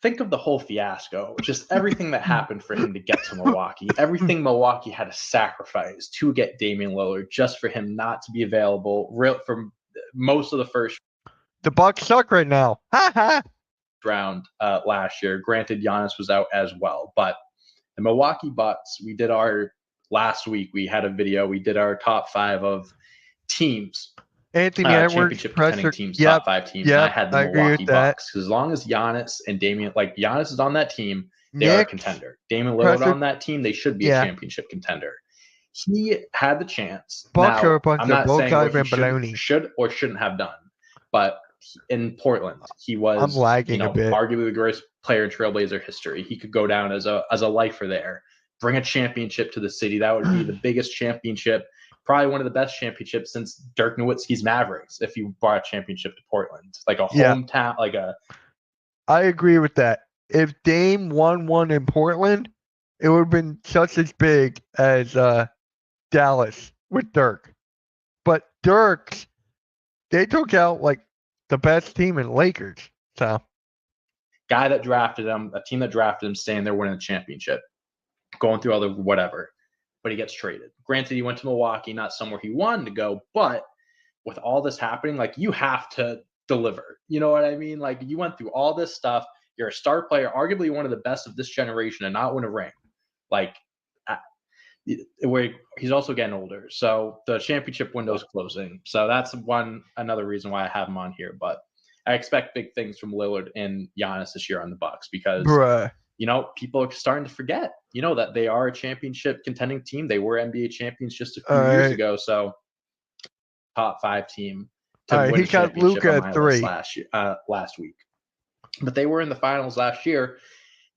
think of the whole fiasco, just everything that happened for him to get to Milwaukee. Everything Milwaukee had to sacrifice to get Damian Lillard just for him not to be available for most of the first The Bucks suck right now. Ha ha. round last year. Granted, Giannis was out as well, but the Milwaukee Bucks, last week, we had a video. We did our top 5 of teams. Anthony Edwards, championship contending teams, Yep. top 5 teams. Yep. And I had the I agree Milwaukee with that. Bucks. As long as Giannis and Damian, like Giannis is on that team, they are a Knicks, contender. Damian Lillard Pressure- on that team, they should be Yeah. a championship contender. He had the chance. Bucks Now, are a bunch I'm of not both saying guys what and he baloney. should or shouldn't have done, but in Portland, he was I'm lagging a bit. arguably the greatest player in Trailblazer history. He could go down as a lifer there, bring a championship to the city. That would be the biggest championship, probably one of the best championships since Dirk Nowitzki's Mavericks. If you brought a championship to Portland, like a hometown, I agree with that. If Dame won one in Portland, it would have been just as big as Dallas with Dirk. But Dirk's, they took out like the best team in Lakers. So guy that drafted him, a team that drafted him, staying there winning the championship, going through all the whatever, but he gets traded. Granted, he went to Milwaukee, not somewhere he wanted to go, but with all this happening, like you have to deliver. You know what I mean? Like you went through all this stuff. You're a star player, arguably one of the best of this generation, and not win a ring. Like where he's also getting older, so the championship window's closing. So that's another reason why I have him on here. But I expect big things from Lillard and Giannis this year on the Bucks because people are starting to forget, that they are a championship contending team. They were NBA champions just a few years ago. So top 5 team to win a championship on my list last week. But they were in the finals last year.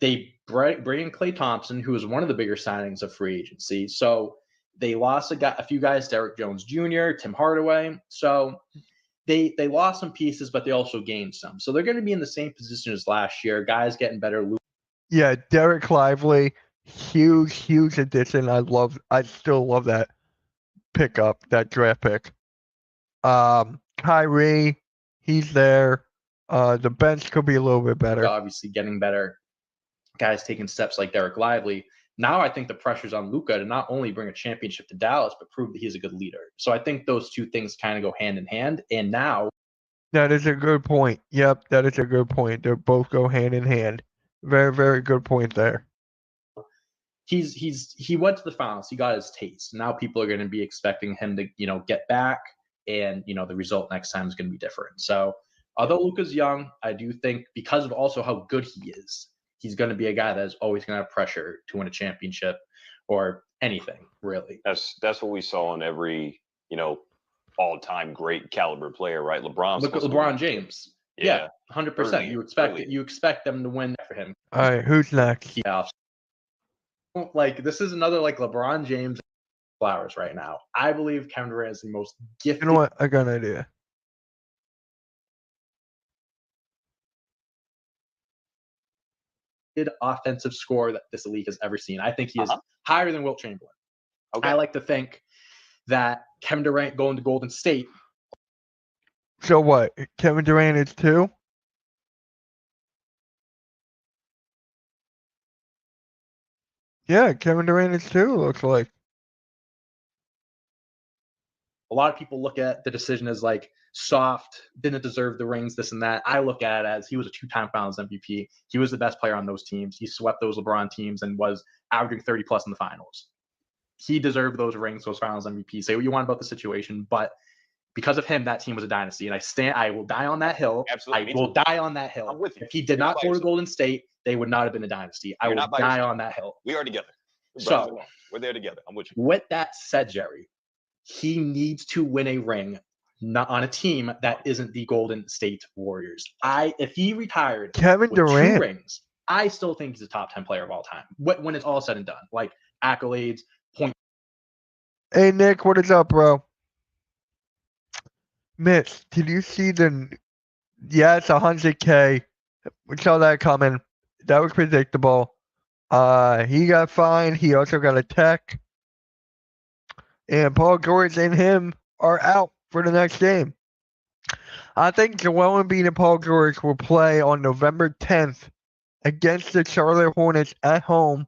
They bring in Klay Thompson, who was one of the bigger signings of free agency. So they lost a few guys, Derrick Jones Jr., Tim Hardaway. So they lost some pieces, but they also gained some. So they're going to be in the same position as last year. Guys getting better. Yeah, Derek Lively, huge addition. I still love that pickup, that draft pick. Kyrie, he's there. The bench could be a little bit better. Obviously getting better. Guys taking steps like Derek Lively. Now I think the pressure's on Luka to not only bring a championship to Dallas, but prove that he's a good leader. So I think those two things kind of go hand in hand. And now that is a good point. Yep, that is a good point. They both go hand in hand. Very, very good point there. he went to the finals. He got his taste. Now people are going to be expecting him to, get back, and the result next time is going to be different. So although Luka's young, I do think because of also how good he is, he's going to be a guy that is always going to have pressure to win a championship or anything really. That's what we saw in every all-time great caliber player, right? Look at LeBron James. Yeah, 100%. You expect them to win for him. All right, who's next? Like this is another like LeBron James flowers right now. I believe Kevin Durant is the most gifted. You know what? I got an idea. Offensive scorer that this league has ever seen. I think he is higher than Wilt Chamberlain. Okay. I like to think that Kevin Durant going to Golden State. So what? Kevin Durant is 2? Yeah, Kevin Durant is 2, looks like. A lot of people look at the decision as like soft, didn't deserve the rings, this and that. I look at it as he was a 2-time Finals MVP. He was the best player on those teams. He swept those LeBron teams and was averaging 30 plus in the finals. He deserved those rings, those Finals MVP. Say what you want about the situation, but because of him, that team was a dynasty. And I will die on that hill. Absolutely. I will die on that hill. I'm with you. If he did not go to Golden State, they would not have been a dynasty. I will die on that hill. We are together. So we're there together. I'm with you. With that said, Jerry, he needs to win a ring, not on a team that isn't the Golden State Warriors. If he retired Kevin with Durant 2 rings, I still think he's a top 10 player of all time. When it's all said and done, like accolades, point. Hey Nick, what is up, bro? Mitch, did you see the? Yeah, it's 100K. We saw that coming. That was predictable. He got fined. He also got a tech. And Paul George and him are out for the next game. I think Joel Embiid and Paul George will play on November 10th against the Charlotte Hornets at home.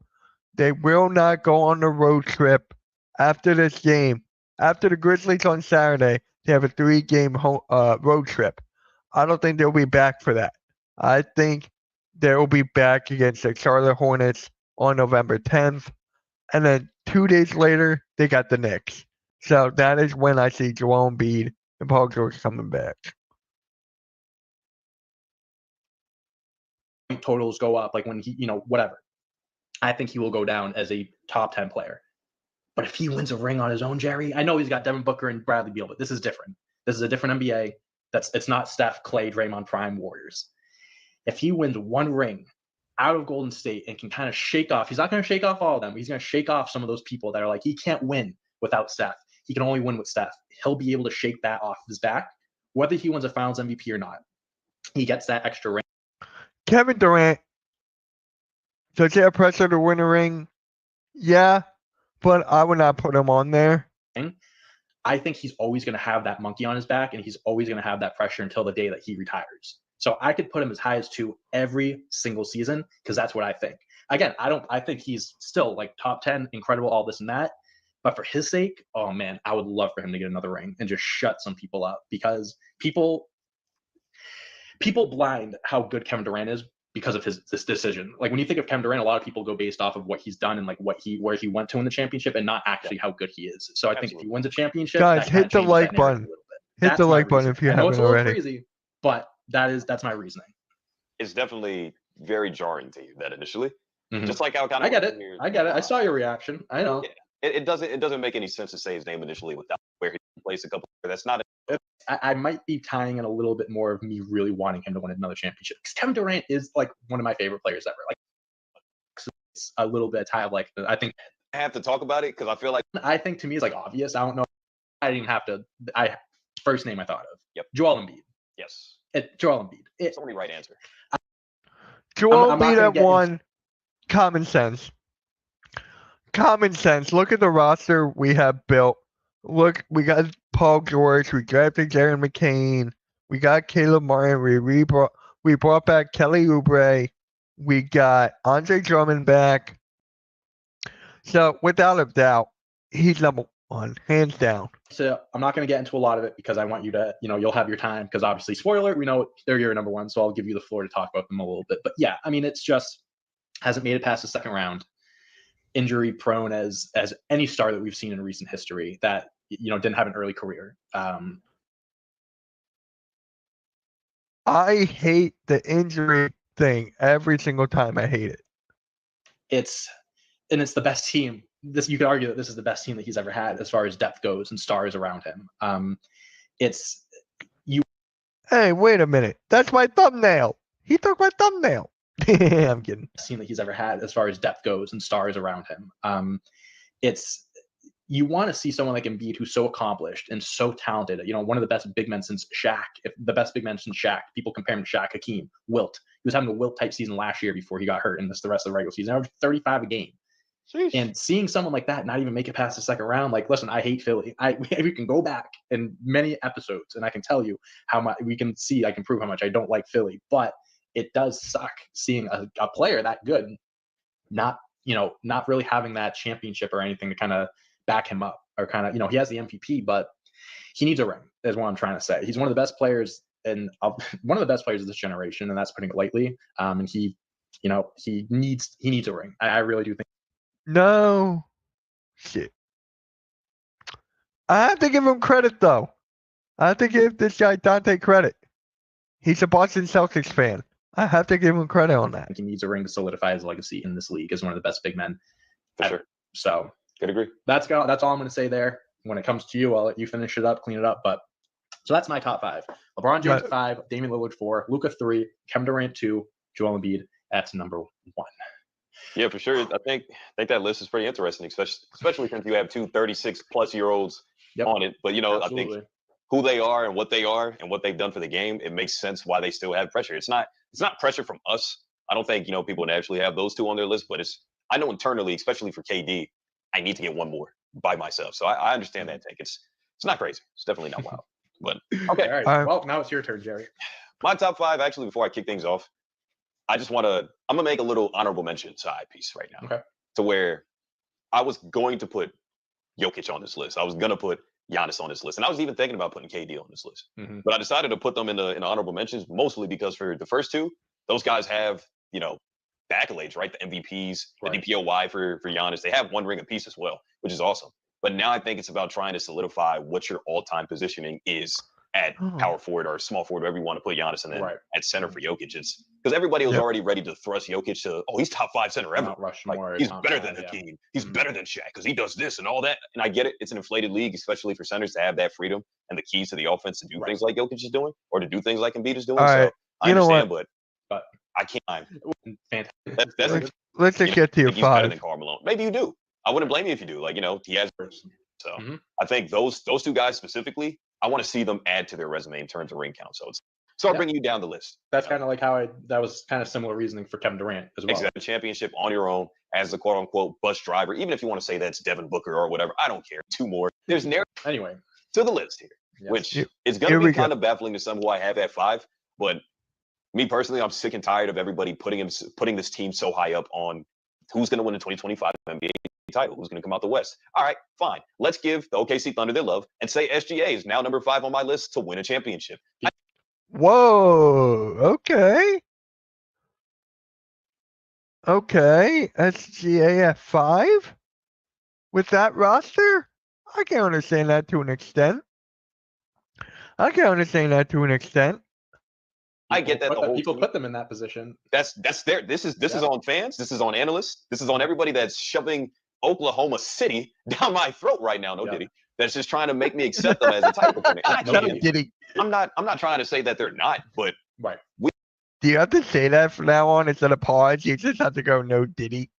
They will not go on the road trip after this game. After the Grizzlies on Saturday, they have a 3-game road trip. I don't think they'll be back for that. I think they will be back against the Charlotte Hornets on November 10th. And then 2 days later, they got the Knicks. So that is when I see Joel Embiid and Paul George coming back. Totals go up, like when he, whatever. I think he will go down as a top 10 player. But if he wins a ring on his own, Jerry, I know he's got Devin Booker and Bradley Beal, but this is different. This is a different NBA. It's not Steph, Clay, Draymond, Prime Warriors. If he wins 1 ring out of Golden State and can kind of shake off, he's not going to shake off all of them, but he's going to shake off some of those people that are like, he can't win without Steph. He can only win with Steph. He'll be able to shake that off his back, whether he wins a Finals MVP or not. He gets that extra ring. Kevin Durant, does he have pressure to win a ring? Yeah, but I would not put him on there. I think he's always going to have that monkey on his back, and he's always going to have that pressure until the day that he retires. So I could put him as high as 2 every single season because that's what I think. Again, I think he's still like top 10, incredible, all this and that. But for his sake, oh man, I would love for him to get another ring and just shut some people up because people blind how good Kevin Durant is because of this decision. Like when you think of Kevin Durant, a lot of people go based off of what he's done and like where he went to in the championship and not actually how good he is. So I think if he wins a championship, guys, hit the like button. Hit the like button if you haven't already. Crazy, but that's my reasoning. It's definitely very jarring to you that initially, just like how kind of I get it. I saw your reaction. I know. Yeah. It doesn't make any sense to say his name initially without where he plays a couple. That's not. I might be tying in a little bit more of me really wanting him to win another championship because Kevin Durant is like one of my favorite players ever. Like it's a little bit tie of like I think I have to talk about it because I think to me it's like obvious. I don't know. I didn't have to. First name I thought of. Yep. Joel Embiid. Yes. Joel Embiid. It's the only right answer. Joel Embiid at 1. Common sense. Common sense. Look at the roster we have built. Look, we got Paul George. We drafted Darren McCain. We got Caleb Martin. We brought back Kelly Oubre. We got Andre Drummond back. So without a doubt, he's number 1, hands down. So I'm not going to get into a lot of it because I want you to, you'll have your time because obviously, spoiler, we know they're your number 1. So I'll give you the floor to talk about them a little bit. But yeah, I mean, it's just hasn't made it past the second round. injury prone as any star that we've seen in recent history that didn't have an early career. I hate the injury thing every single time. I hate it. It's the best team. You could argue that this is the best team that he's ever had as far as depth goes and stars around him. Hey, wait a minute. That's my thumbnail. He took my thumbnail. I'm kidding. Team that he's ever had as far as depth goes and stars around him. You want to see someone like Embiid who's so accomplished and so talented. One of the best big men since Shaq. If the best big men since Shaq. People compare him to Shaq, Hakeem, Wilt. He was having a Wilt type season last year before he got hurt, and this the rest of the regular season. Averaged 35 a game. Jeez. And seeing someone like that not even make it past the second round, like, listen, I hate Philly. We can go back in many episodes, and I can tell you how much I can prove how much I don't like Philly. But it does suck seeing a player that good not really having that championship or anything to kind of back him up, or kind of, he has the MVP, but he needs a ring, is what I'm trying to say. He's one of the best players one of the best players of this generation, and that's putting it lightly. And he needs a ring. I really do think. No. Shit. I have to give him credit, though. I have to give this guy Dante credit. He's a Boston Celtics fan. I have to give him credit on that. He needs a ring to solidify his legacy in this league as one of the best big men. For sure. So could agree. That's all I'm going to say there. When it comes to you, I'll let you finish it up, clean it up. But so that's my top 5. LeBron James 5, Damian Lillard 4, Luka 3, Kevin Durant 2, Joel Embiid at number 1. Yeah, for sure. I think that list is pretty interesting, especially since you have two 36-plus-year-olds on it. But Absolutely. I think who they are and what they've done for the game, it makes sense why they still have pressure. It's not pressure from us. I don't think people naturally have those two on their list, but I know internally, especially for KD, I need to get one more by myself. So I understand that take. It's not crazy. It's definitely not wild. But okay. All right. Well, now it's your turn, Jerry. My top 5, actually, before I kick things off, I'm gonna make a little honorable mention side piece right now. Okay. To where I was going to put Jokic on this list. I was gonna put Giannis on this list, and I was even thinking about putting KD on this list. Mm-hmm. But I decided to put them in the honorable mentions, mostly because for the first two, those guys have the accolades, right? The MVPs, the DPOY for Giannis. They have one ring apiece as well, which is awesome. But now I think it's about trying to solidify what your all-time positioning is at power forward or small forward, wherever you want to put Giannis, and then at center for Jokic. It's because everybody was already ready to thrust Jokic to, he's top 5 center ever. He's better than Hakeem. He's better than Shaq because he does this and all that. And I get it. It's an inflated league, especially for centers to have that freedom and the keys to the offense to do things like Jokic is doing, or to do things like Embiid is doing. So I understand, but I can't. Fantastic. Let's just get to your 5. Better than Karl Malone. Maybe you do. I wouldn't blame you if you do. He has. So I think those two guys specifically, I want to see them add to their resume in terms of ring count. So I'll bring you down the list. That's kind of like that was kind of similar reasoning for Kevin Durant as well. Exactly. Championship on your own as the quote unquote bus driver, even if you want to say that's Devin Booker or whatever. I don't care. 2 more. There's anyway to the list here, which is going to be kind of baffling to some who I have at 5. But me personally, I'm sick and tired of everybody putting this team so high up on who's going to win the 2025 NBA title, who's going to come out the West. All right, fine. Let's give the OKC Thunder their love and say SGA is now number 5 on my list to win a championship. Whoa. Okay. SGA at 5 with that roster? I can understand that to an extent. I get that. People put them in that position. That's their. This is on fans. This is on analysts. This is on everybody that's shoving Oklahoma City down my throat right now. No Diddy. That's just trying to make me accept them as a title contender. Diddy. I'm not trying to say that they're not, but do you have to say that from now on instead of pause? You just have to go no Diddy.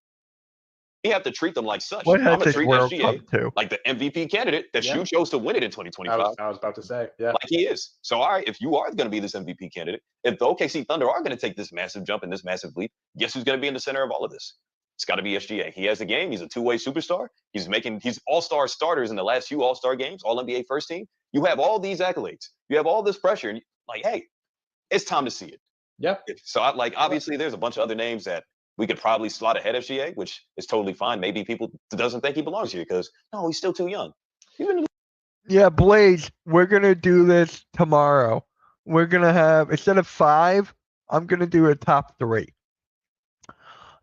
We have to treat them like such. What I'm has this treat World SGA Cup to? like the MVP candidate that you chose to win it in 2025. I was about to say, like he is. So, all right, if you are going to be this MVP candidate, if the OKC Thunder are going to take this massive jump and this massive leap, guess who's going to be in the center of all of this? It's got to be SGA. He has the game. He's a two-way superstar. He's all-star starters in the last few all-star games, all-NBA first team. You have all these accolades. You have all this pressure. And hey, it's time to see it. Yep. So, obviously, there's a bunch of other names that we could probably slot ahead of SGA, which is totally fine. Maybe people doesn't think he belongs here because, no, he's still too young. Yeah, Blaze, we're going to do this tomorrow. We're going to have, instead of 5, I'm going to do a top 3.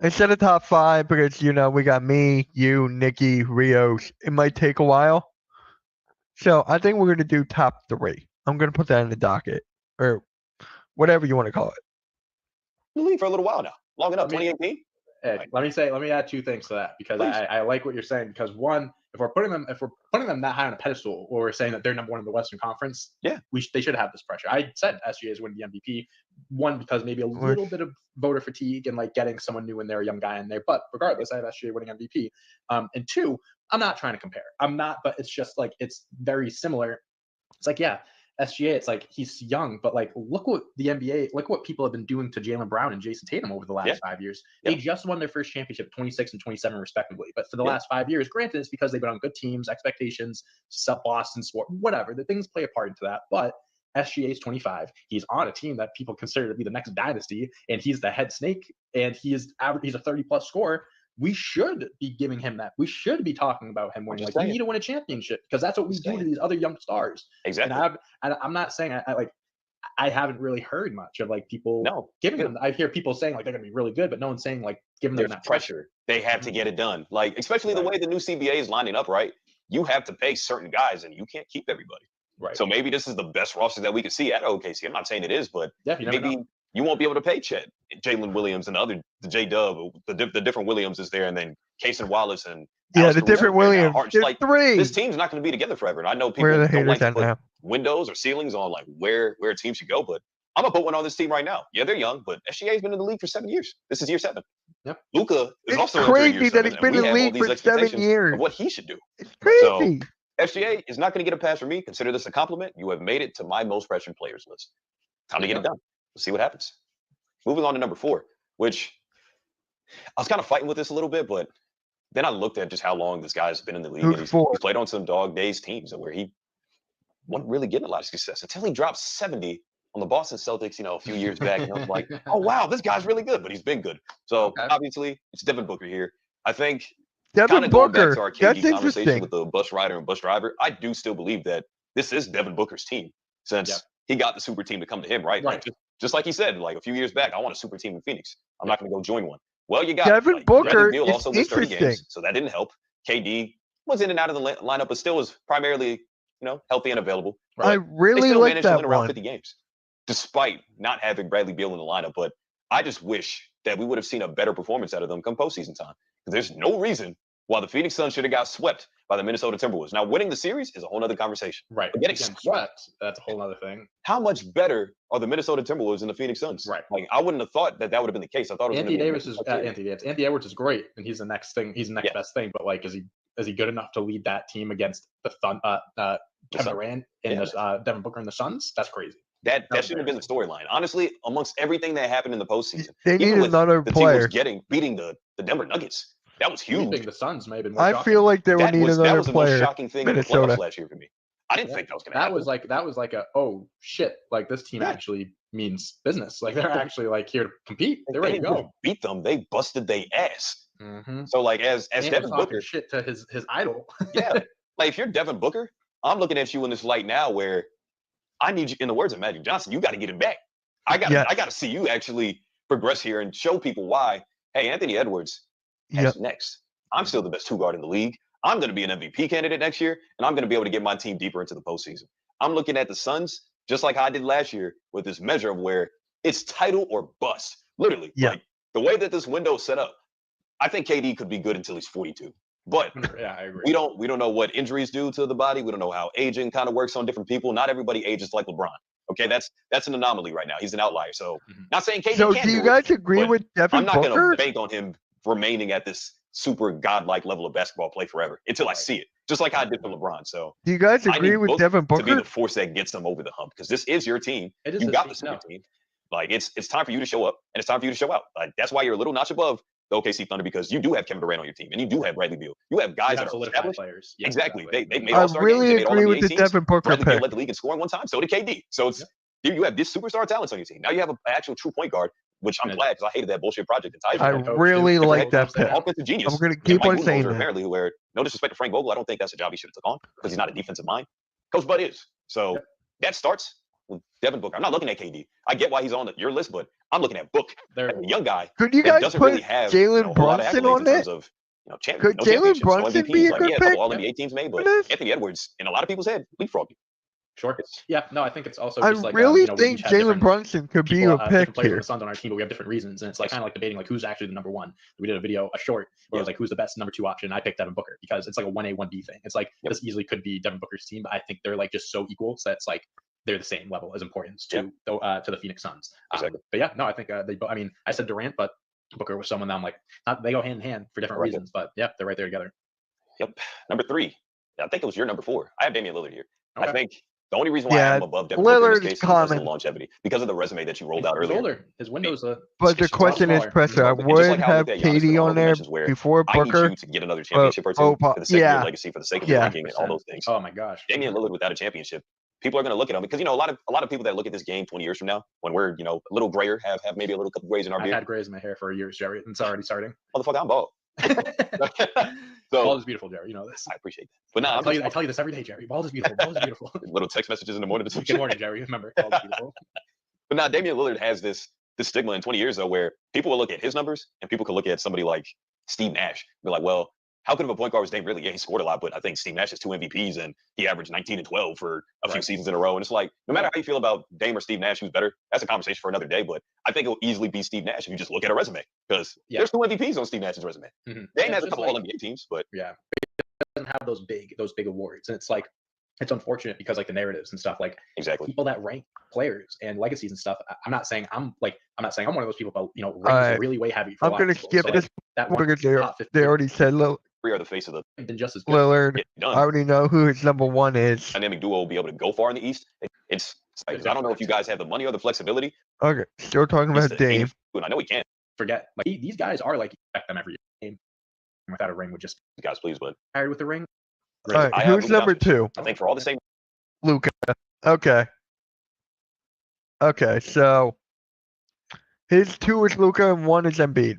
instead of top 5, because we got me, you, Nikki, Rios. It might take a while. So I think we're gonna do top 3. I'm gonna put that in the docket or whatever you want to call it. In the league for a little while now, long enough. I mean, 2018. Ed, let me add 2 things to that because Please. I like what you're saying. Because one, if we're putting them that high on a pedestal, or we're saying that they're number 1 in the Western Conference, Yeah, they should have this pressure. I said SGA is winning the MVP. One, because maybe a little bit of voter fatigue and like getting someone new in there, a young guy in there. But regardless, I have SGA winning MVP. And 2, I'm not trying to compare. I'm not, but it's just like it's very similar. It's like, yeah, SGA, it's like he's young, but like look what the NBA, look what people have been doing to Jaylen Brown and Jason Tatum over the last 5 years. They just won their first championship, 26 and 27 respectively. But for the last 5 years, granted, it's because they've been on good teams, expectations, sub Boston sport, whatever. The things play a part into that. But SGA is 25. He's on a team that people consider to be the next dynasty, and he's the head snake, and he's a 30-plus scorer. We should be giving him that. We should be talking about him winning. Like, we need to win a championship because that's what we do to these other young stars. Exactly. And I'm not saying I haven't really heard much of like people giving them. I hear people saying like they're gonna be really good, but no one's saying like giving them that pressure. They have to get it done. Like especially the way the new CBA is lining up, right? You have to pay certain guys, and you can't keep everybody. Right. So maybe this is the best roster that we could see at OKC. I'm not saying it is, but maybe you won't be able to pay Chet, Jalen Williams, and the J-Dub, the different Williams is there, and then Casey Wallace and the different Williams. Like, 3. This team's not going to be together forever. And I know people don't like to put windows or ceilings on like where a team should go, but I'm gonna put one on this team right now. Yeah, they're young, but SGA's been in the league for 7 years. This is year 7. Yep. Luka is also crazy that he's been in the league for 7 years. Of what he should do. It's crazy. So SGA is not going to get a pass from me. Consider this a compliment. You have made it to my most pressured players list. Time to get it done. We'll see what happens. Moving on to number 4, which I was kind of fighting with this a little bit, but then I looked at just how long this guy's been in the league. And he's played on some dog days teams where he wasn't really getting a lot of success until he dropped 70 on the Boston Celtics, a few years back. And I was like, oh, wow, this guy's really good, but he's been good. So obviously it's Devin Booker here. I think Devin Booker, to our KD conversation with the bus rider and bus driver, I do still believe that this is Devin Booker's team since he got the super team to come to him, right? Like, just like he said, like a few years back, I want a super team in Phoenix. I'm not going to go join one. Well, you got Devin Booker Beal also missed 30 games, so that didn't help. KD was in and out of the lineup, but still was primarily, healthy and available. Right? I really like that to win around 50 games, despite not having Bradley Beal in the lineup. But I just wish that we would have seen a better performance out of them come postseason time. Because there's no reason why the Phoenix Suns should have got swept by the Minnesota Timberwolves. Now, winning the series is a whole other conversation. Right. But getting swept, that's a whole other thing. How much better are the Minnesota Timberwolves than the Phoenix Suns? Right. Like, I wouldn't have thought that would have been the case. I thought it was Anthony Edwards is great, and he's the next thing. He's the next best thing. But like, is he good enough to lead that team against the Kevin Durant and Devin Booker and the Suns? That's crazy. That shouldn't have been the storyline. Honestly, amongst everything that happened in the postseason, they need another player. The team was beating the Denver Nuggets. That was huge. The Suns may have been more I feel like they would need another player. That was the most shocking thing in the playoffs last year for me. I didn't think that was going to happen. That was like a, oh shit, like this team actually means business. Like they're actually like here to compete. They're ready to go. Beat them. They busted their ass. Mm-hmm. So like as Devin Booker, shit to his idol. Like if you're Devin Booker, I'm looking at you in this light now where I need you. In the words of Magic Johnson, you got to get it back. I got to see you actually progress here and show people why. Hey, Anthony Edwards. Next. I'm still the best 2-guard in the league. I'm going to be an MVP candidate next year, and I'm going to be able to get my team deeper into the postseason. I'm looking at the Suns, just like I did last year, with this measure of where it's title or bust. Literally. Like the way that this window is set up, I think KD could be good until he's 42. But I agree. We don't know what injuries do to the body. We don't know how aging kind of works on different people. Not everybody ages like LeBron. Okay, that's an anomaly right now. He's an outlier. So not saying KD can't do you guys agree with Devin Booker? I'm not going to bank on him remaining at this super godlike level of basketball play forever until I see it, just like I did for LeBron. So do you guys agree with Devin Booker to be the force that gets them over the hump? Because this is your team. You got the super team. Like it's time for you to show up and it's time for you to show out. Like that's why you're a little notch above the OKC Thunder, because you do have Kevin Durant on your team and you do have Bradley Beal. You have guys that are established players. Yeah, exactly. They made all-star games. I really agree with the Devin Booker pick. Bradley Beal led the league in scoring one time. So did KD. So it's you have this superstar talents on your team. Now you have an actual true point guard, which I'm glad because I hated that bullshit project in Tyson. I really like that pick. Offensive genius. I'm going to keep on saying that. Apparently, where no disrespect to Frank Vogel, I don't think that's a job he should have took on because he's not a defensive mind. Coach Bud is. So that starts. with Devin Booker. I'm not looking at KD. I get why he's on your list, but I'm looking at Book, They're a young guy Could you that guys doesn't put really have Jalen a whole lot of Brunson accolades on in that? terms of Could no Jalen championships, no Brunson be MVPs. a Like, good he had a couple pick All NBA teams made, for but this? Anthony Edwards, in a lot of people's head, leapfrogged. Sure. Yeah. No, I think it's also I just like really you know, we think each have Jalen different Brunson could be people, a pick different players on here. the Suns on our team, but we have different reasons, and it's like kind of like debating like who's actually the number one. We did a short where it was like who's the best number two option. I picked Devin Booker because it's like a 1A 1B thing. It's like this easily could be Devin Booker's team, but I think they're like just so equal, so that's like they're the same level as importance to the Phoenix Suns. Exactly. But yeah, no, I think they. I mean, I said Durant, but Booker was someone that I'm like, not they go hand in hand for different Right. reasons, but yeah, they're right there together. Yep. Number 3. I think it was your number 4. I have Damian Lillard here. Okay. I think the only reason why I Yeah, have him above Devin Booker in Lillard's this case is because of the common. longevity, because of the resume that you rolled out He's earlier. older. His window's a. But the it's a lot question is smaller. pressure. I And just would like how I have looked at Giannis for the KD on honorable there mentions, where before I need Booker. you to get another championship or two Bopa, for the sake of yeah. your legacy, for the sake of Yeah. your ranking, and all those things. Oh my gosh. Damian Lillard without a championship, people are going to look at him because, you know, a lot of people that look at this game 20 years from now, when we're, you know, a little grayer, have maybe a little couple grays in our I've beard. had grays in my hair for years, Jerry, and it's already starting. Motherfucker, I'm bald. Bald So is beautiful, Jerry. You know this. I appreciate that. But no, I tell you this every day, Jerry. Bald is beautiful. Bald is beautiful. little text messages in the morning. Good morning, Jerry. Remember, bald is beautiful. But now Damian Lillard has this stigma in 20 years though, where people will look at his numbers and people can look at somebody like Steve Nash and be like, well, how good of a point guard was Dame really? Yeah, he scored a lot, but I think Steve Nash has 2 MVPs and he averaged 19 and 12 for a few seasons in a row. And it's like, no matter how you feel about Dame or Steve Nash, who's better, that's a conversation for another day. But I think it will easily be Steve Nash if you just look at a resume, because there's 2 MVPs on Steve Nash's resume. Mm-hmm. Dame has a couple All NBA teams, but yeah, it doesn't have those big awards, and it's like it's unfortunate because like the narratives and stuff, like exactly people that rank players and legacies and stuff. I'm not saying I'm one of those people, but you know, rings really way heavy. For I'm gonna skip so, this that because they already said we are the face of the been just as good. Lillard. done. I already know who his number 1 is. Dynamic duo will be able to go far in the East. It's like, I don't know if you guys have the money or the flexibility. Okay, still talking He's about Dame. And I know he can. Forget like these guys are like expect them every game. Without a ring would just Guys, please, but tired with the ring. All right, I have who's Luka number Doncic. 2? I think for all the same. Luka. Okay, so his 2 is Luka and 1 is Embiid.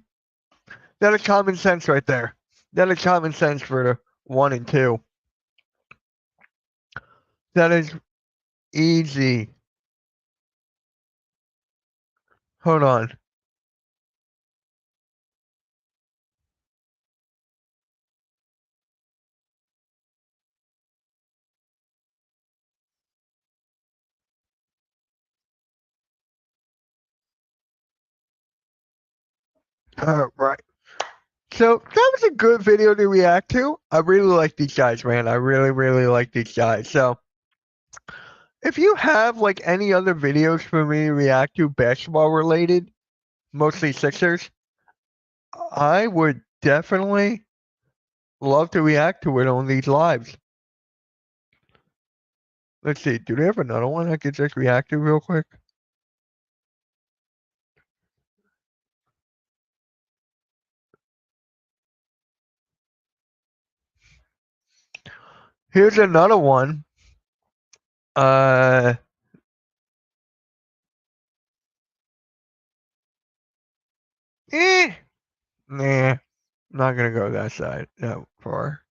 That is common sense right there. That is common sense for the 1 and 2. That is easy. Hold on. Right. So that was a good video to react to. I really like these guys, man. I really, really like these guys. So if you have like any other videos for me to react to, basketball related, mostly Sixers, I would definitely love to react to it on these lives. Let's see. Do they have another one I could just react to real quick? Here's another one. Nah, not gonna go that side that far.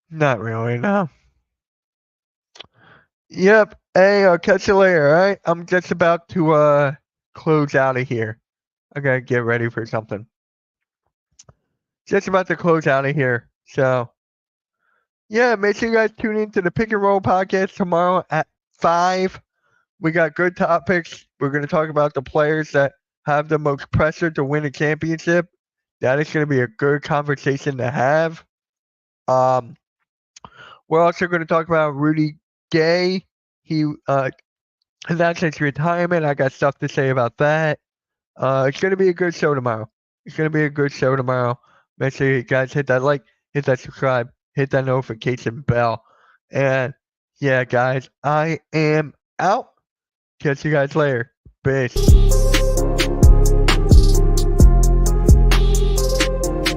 Not really, no. Yep. Hey, I'll catch you later, alright? I'm just about to close out of here. I gotta get ready for something. Just about to close out of here. So yeah, make sure you guys tune in to the Pick and Roll podcast tomorrow at 5. We got good topics. We're gonna talk about the players that have the most pressure to win a championship. That is gonna be a good conversation to have. We're also going to talk about Rudy Gay. He announced his retirement. I got stuff to say about that. It's going to be a good show tomorrow. Make sure you guys hit that like, hit that subscribe, hit that notification bell. And yeah, guys, I am out. Catch you guys later. Peace.